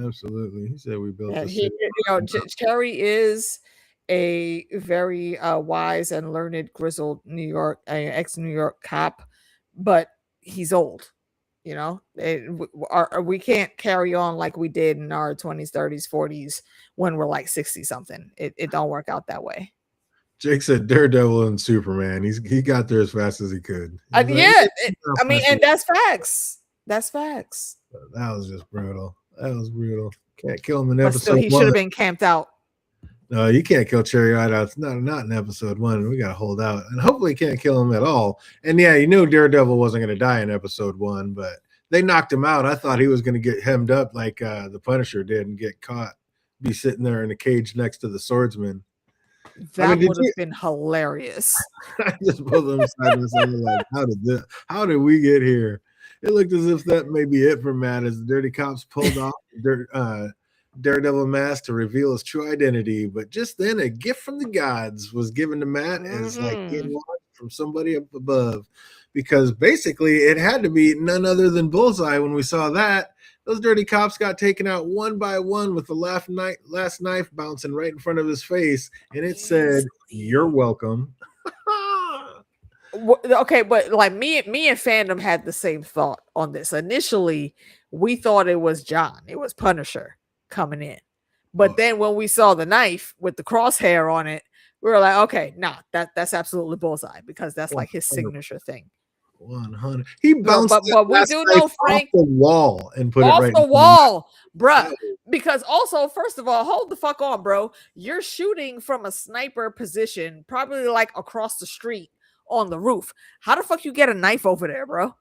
Absolutely. He said we built the city. Cherry is a very wise and learned, grizzled ex-New York cop, but he's old. We can't carry on like we did in our 20s, 30s, 40s when we're like 60 something. It don't work out that way. Jake said Daredevil and Superman. He got there as fast as he could. And that's facts. That's facts. That was just brutal. That was brutal. Can't kill him in episode 1. Still, he should have been camped out. No, you can't kill Cherry right out. Not in episode 1. We got to hold out. And hopefully can't kill him at all. And yeah, you knew Daredevil wasn't going to die in episode 1, but they knocked him out. I thought he was going to get hemmed up like the Punisher did and get caught. Be sitting there in a cage next to the swordsman. That would have been hilarious. I just put them side by side like, how did we get here? It looked as if that may be it for Matt as the dirty cops pulled off Daredevil mask to reveal his true identity. But just then, a gift from the gods was given to Matt as like getting watched from somebody up above, because basically it had to be none other than Bullseye. When we saw that, those dirty cops got taken out one by one with the last knife bouncing right in front of his face, and it said, "You're welcome." Okay, but like me and fandom had the same thought on this. Initially, we thought it was John. It was Punisher coming in. But then when we saw the knife with the crosshair on it, we were like, okay, that's absolutely Bullseye, because that's like his signature thing. 100. He bounced but we do know Frank off the wall and put off it right the wall, bruh. Because also, first of all, hold the fuck on, bro. You're shooting from a sniper position, probably like across the street on the roof. How the fuck you get a knife over there, bro?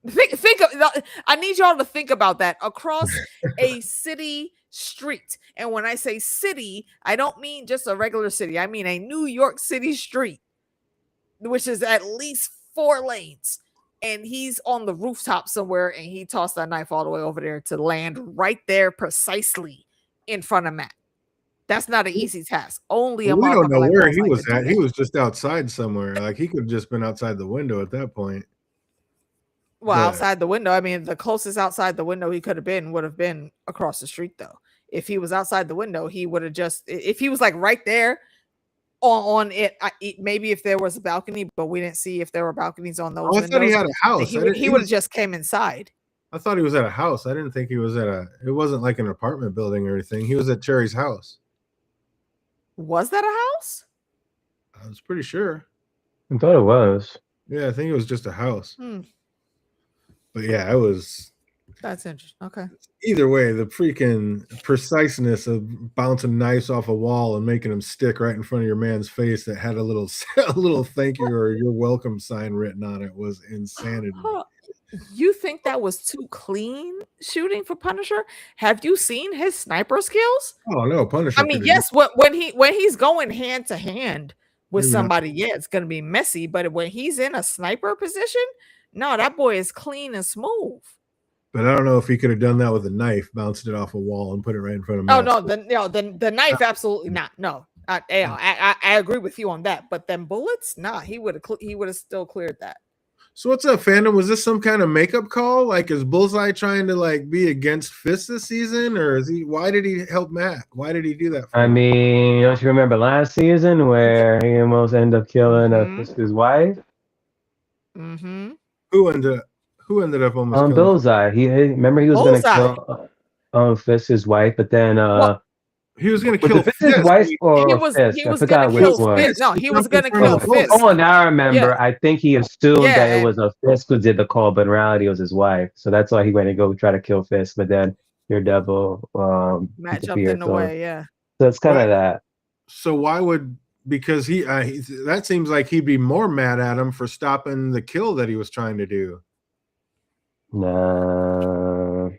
I need y'all to think about that. Across a city street. And when I say city, I don't mean just a regular city. I mean a New York City street, which is at least 4 lanes. And he's on the rooftop somewhere, and he tossed that knife all the way over there to land right there precisely in front of Matt. That's not an easy task. Only a we don't know where he was at. He was just outside somewhere. Like, he could have just been outside the window at that point. Well, outside the window. I mean, the closest outside the window he could have been would have been across the street, though. If he was outside the window, he would have just, if he was like right there on it, maybe if there was a balcony, but we didn't see if there were balconies on those windows. I thought he had a house. He would have just came inside. I thought he was at a house. I didn't think he was it wasn't like an apartment building or anything. He was at Cherry's house. Was that a house? I was pretty sure. I thought it was. Yeah, I think it was just a house. But yeah, it was. That's interesting. Okay. Either way, the freaking preciseness of bouncing knives off a wall and making them stick right in front of your man's face that had a little thank you or you're welcome sign written on it was insanity. You think that was too clean shooting for Punisher? Have you seen his sniper skills? Oh no, Punisher. I mean, yes, when he's going hand to hand with somebody, yeah, it's gonna be messy. But when he's in a sniper position, no, that boy is clean and smooth. But I don't know if he could have done that with a knife, bounced it off a wall, and put it right in front of me. Oh no, the knife, absolutely not. No, I agree with you on that. But then bullets, nah, he would have still cleared that. So what's up, fandom? Was this some kind of makeup call? Like, is Bullseye trying to like be against Fist this season, or is he? Why did he help Matt? Why did he do that? I mean, don't you remember last season where he almost ended up killing Fist's wife? Mm-hmm. Who ended up almost killing Bullseye? Remember he was going to kill Fist's wife, but then he was going to kill Fist's wife or Fist. I forgot which one. No, he was going to kill Fist. Oh, now I remember. Yeah. I think he assumed that it was a Fist who did the call, but in reality it was his wife. So that's why he went to go try to kill Fist. But then DareDevil Matt jumped in the way. Yeah. So it's kind of that. So why would? Because he that seems like he'd be more mad at him for stopping the kill that he was trying to do. Nah.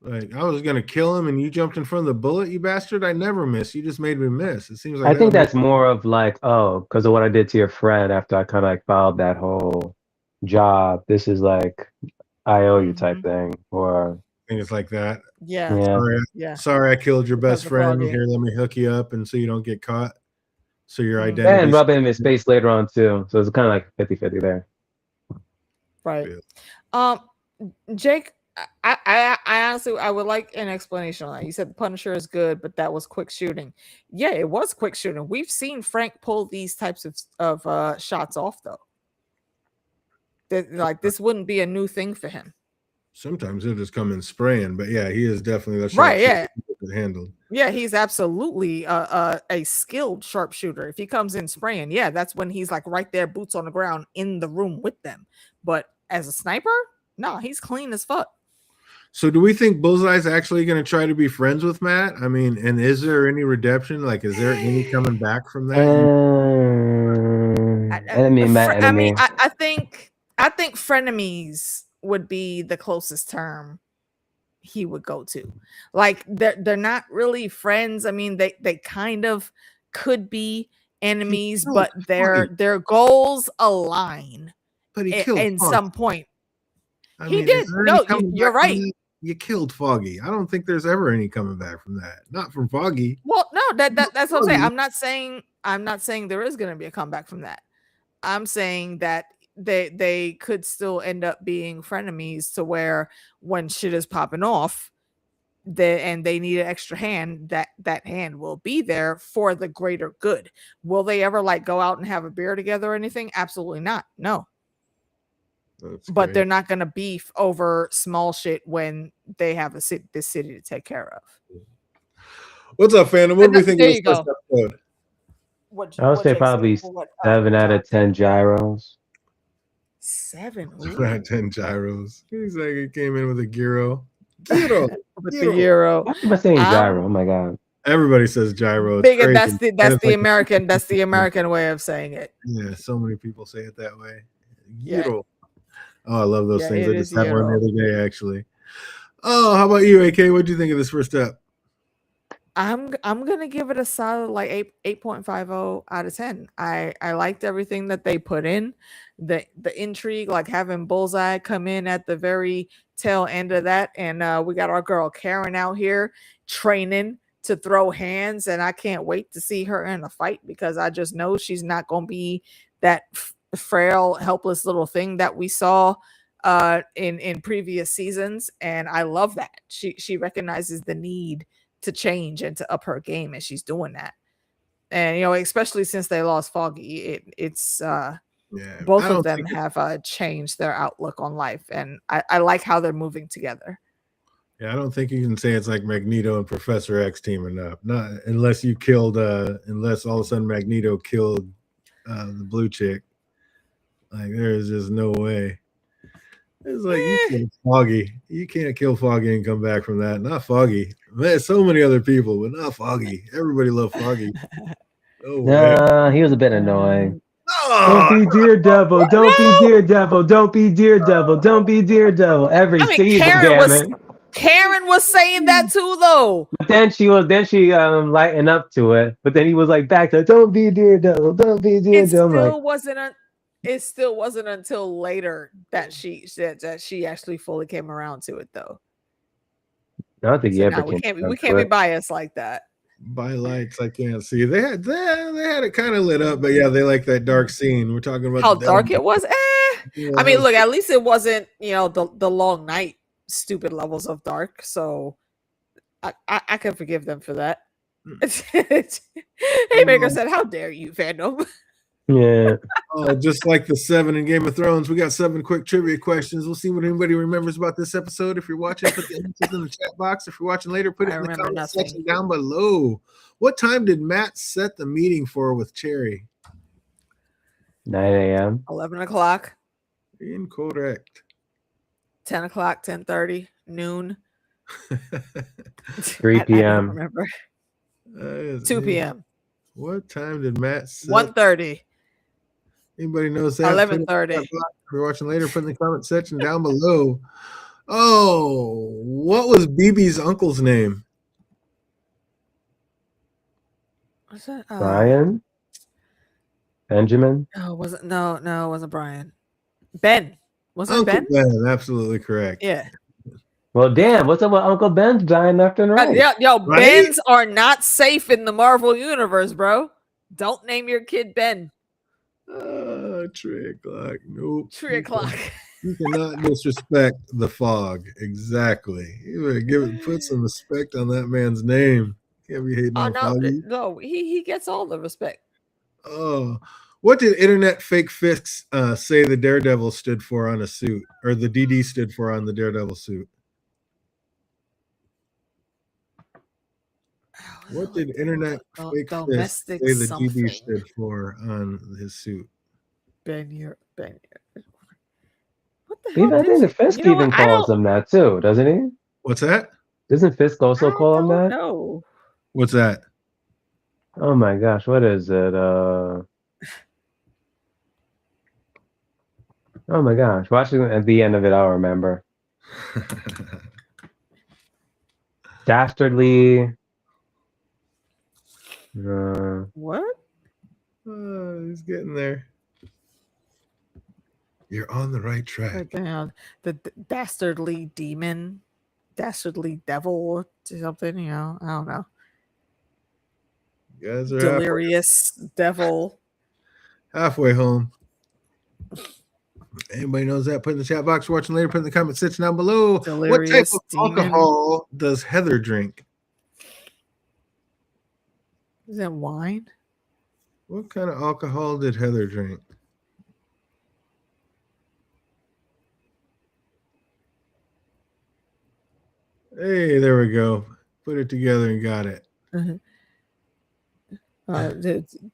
Like, I was gonna kill him, and you jumped in front of the bullet, you bastard! I never miss. You just made me miss. It seems like I think that's more of like, oh, because of what I did to your friend after I kind of like filed that whole job. This is like I owe you type thing, or I think it's like that. Yeah. Sorry, I killed your best friend. Foggy. Here, let me hook you up, and so you don't get caught. So your identity. And rub it in his face later on too. So it's kind of like 50-50 there. Right. Jake, I honestly I would like an explanation on that. You said the Punisher is good, but that was quick shooting. Yeah, it was quick shooting. We've seen Frank pull these types of shots off though. Like this wouldn't be a new thing for him. Sometimes he'll just come in spraying, but yeah, he is definitely the right. Yeah, handled. Yeah, he's absolutely a skilled sharpshooter. If he comes in spraying, yeah, that's when he's like right there, boots on the ground in the room with them. But as a sniper, no, he's clean as fuck. So do we think Bullseye's actually going to try to be friends with Matt? I mean, and is there any redemption? Like, is there any coming back from that? I think frenemies would be the closest term he would go to. Like they're not really friends. I mean, they kind of could be enemies, but their goals align. But he killed in some point. He did. No, you're right. You killed Foggy. I don't think there's ever any coming back from that. Not from Foggy. Well, no, that's what I'm saying. I'm not saying there is going to be a comeback from that. I'm saying that they could still end up being frenemies to where when shit is popping off, and they need an extra hand, that hand will be there for the greater good. Will they ever like go out and have a beer together or anything? Absolutely not. No. But they're not going to beef over small shit when they have this city to take care of. What's up, fandom? What do we think of this first episode? I would say probably 7 out of 10 gyros. 7 out of 10 gyros. He's like, he came in with a gyro. Gyro. With the gyro. Why am I saying gyro? Oh my god. Everybody says gyro. Big, that's the American. That's the American way of saying it. Yeah, so many people say it that way. Gyro. Yeah. Oh, I love those things. I just had one the other day, actually. Oh, how about you, AK? What do you think of this first step? I'm gonna give it a solid like 8.50 out of 10. I liked everything that they put in. The intrigue, like having Bullseye come in at the very tail end of that, and we got our girl Karen out here training to throw hands, and I can't wait to see her in a fight because I just know she's not gonna be that frail, helpless little thing that we saw in previous seasons, and I love that she recognizes the need to change and to up her game, and she's doing that. And especially since they lost Foggy, it's both of them have changed their outlook on life, and I like how they're moving together. Yeah, I don't think you can say it's like Magneto and Professor X teaming up, not unless you killed unless all of a sudden Magneto killed the blue chick. Like, there is just no way. It's like you killed Foggy. You can't kill Foggy and come back from that. Not Foggy. Man, so many other people, but not Foggy. Everybody loved Foggy. No, he was a bit annoying. Don't be Daredevil. Don't be Daredevil. Don't be Daredevil. Don't be Daredevil. Every season, Karen was saying that too, though. But then she lightened up to it. But then he was like back to don't be Daredevil. Don't be Daredevil. It still wasn't until later that she said that she actually fully came around to it, though. I don't think we can't be biased like that. By lights, I can't see. They had it kind of lit up, but yeah, they like that dark scene. We're talking about how dark it was. Yeah. I mean, look, at least it wasn't the long night stupid levels of dark. So I can forgive them for that. Haymaker said, "How dare you, fandom?" Yeah. Just like the 7 in Game of Thrones, we got 7 quick trivia questions. We'll see what anybody remembers about this episode. If you're watching, put the answers in the chat box. If you're watching later, put it in the comment section down below. What time did Matt set the meeting for with Cherry? 9 a.m. 11 o'clock. Incorrect. 10 o'clock, 10:30, noon. 3 p.m. I don't remember. 2 p.m. What time did Matt set? 1:30. Anybody knows that? 11:30. If you're watching later, put in the comment section down below. Oh, what was BB's uncle's name? What's that? Brian? Benjamin? Oh, wasn't it wasn't Brian. Ben. Wasn't Uncle it Ben? Ben, absolutely correct. Yeah. Well, damn, what's up with Uncle Ben dying left and right? Yo, Right? Bens are not safe in the Marvel universe, bro. Don't name your kid Ben. 3 o'clock. Nope. 3 o'clock. You cannot disrespect the fog. Exactly. You better put some respect on that man's name. Can't be hating on Foggy. No, he gets all the respect. Oh, what did Internet Fake Fix say the Daredevil stood for on a suit, or the DD stood for on the Daredevil suit? What did Internet Fake Fix say the DD stood for on his suit? Ben. What the Even, hell? I think the Fisk even calls him that too, doesn't he? What's that? Doesn't Fisk also call him that? No. What's that? Oh my gosh, what is it? Oh my gosh, watching at the end of it, I'll remember. Dastardly. What? He's getting there. You're on the right track. The dastardly demon, dastardly devil, or something. You know, I don't know. You guys are delirious devil. Halfway home. Anybody knows that? Put in the chat box. Watching later. Put in the comment section down below. Delirious what type of alcohol does Heather drink? Is that wine? What kind of alcohol did Heather drink? Hey, there we go. Put it together and got it.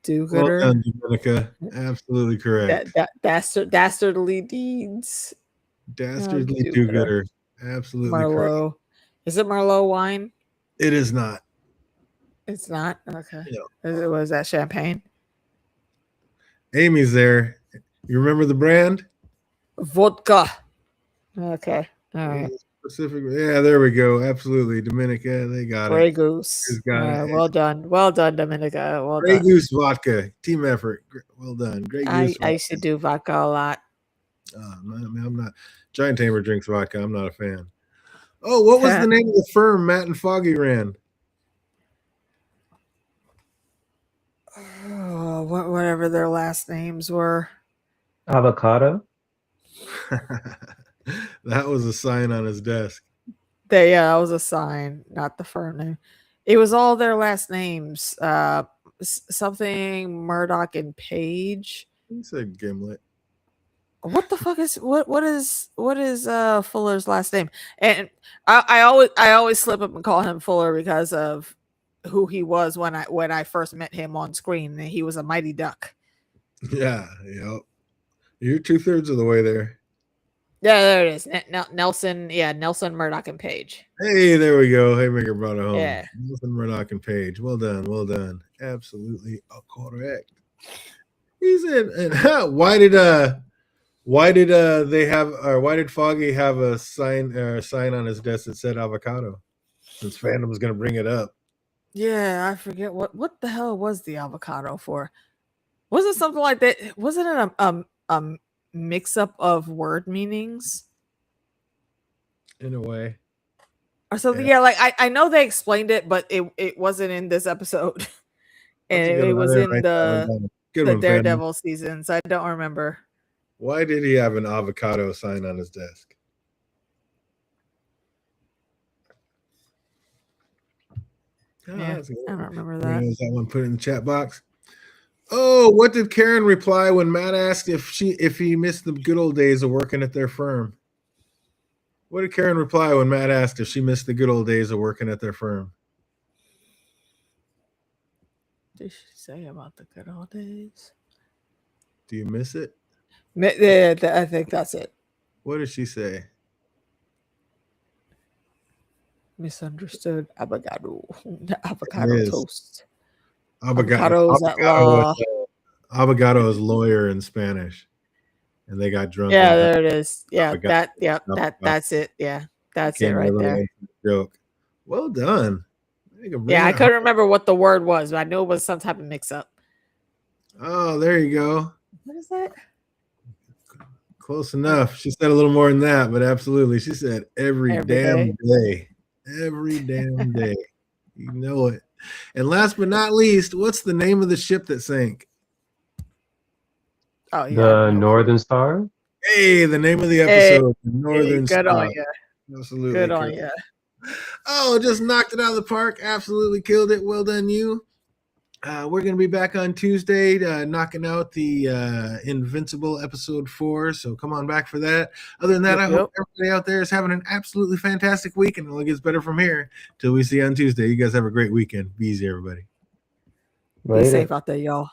Do-gooder. Well done, Dominica. Absolutely correct. Dastardly deeds. Dastardly do-gooder. Absolutely Marlowe. correct. Is it Marlowe wine? It is not. It's not? Okay. No. Was that champagne? Amy's there. You remember the brand? Vodka. Okay. All right. Yeah, there we go. Absolutely. Dominica, they got Grey Goose. Well done. Well done, Dominica. Well Grey done. Goose vodka. Team effort. Well done. Grey Goose I used to do vodka a lot. I'm not. Giant Tamer drinks vodka. I'm not a fan. Oh, what was the name of the firm Matt and Foggy ran? Oh, whatever their last names were. Avocado. That was a sign on his desk. That was a sign, not the firm name. It was all their last names. Something Murdoch and Page. He said Gimlet. What the fuck is what is Fuller's last name? And I always slip up and call him Fuller because of who he was when I first met him on screen. He was a Mighty Duck. Yeah, yep. You're 2/3 of the way there. Yeah, there it is. Nelson, Nelson, Murdoch, and Page. Hey, there we go. Haymaker brought it home. Yeah. Nelson, Murdoch, and Page. Well done. Well done. Absolutely correct. He's in. And why did Foggy have a sign on his desk that said avocado? Since Phantom was going to bring it up. Yeah, I forget what the hell was the avocado for. Was it something like that? Wasn't it a mix up of word meanings? In a way. Or something. Yeah, like I know they explained it, but it wasn't in this episode. And it was in the Daredevil seasons. I don't remember. Why did he have an avocado sign on his desk? Yeah, I don't remember that. That one put it in the chat box. Oh, what did Karen reply when Matt asked if he missed the good old days of working at their firm? What did Karen reply when Matt asked if she missed the good old days of working at their firm? What did she say about the good old days? Do you miss it? Yeah, I think that's it. What did she say? Misunderstood. Avocado toast. Avocado is lawyer in Spanish. and they got drunk. Yeah, there it is. Yeah, that's it. Yeah, that's it right there. Joke. Well done. Yeah, I couldn't remember what the word was, but I knew it was some type of mix-up. Oh, there you go. What is that? Close enough. She said a little more than that, but absolutely. She said every damn day. Every damn day. You know it. And last but not least, what's the name of the ship that sank? Oh, yeah. The Northern Star? Hey, the name of the episode, the Northern Star. Good on you. Absolutely. Good on you. Oh, just knocked it out of the park. Absolutely killed it. Well done, you. We're going to be back on Tuesday knocking out the Invincible episode 4. So come on back for that. Other than that, I hope everybody out there is having an absolutely fantastic week, and it only gets better from here. Till we see you on Tuesday. You guys have a great weekend. Be easy, everybody. Be safe out there, y'all.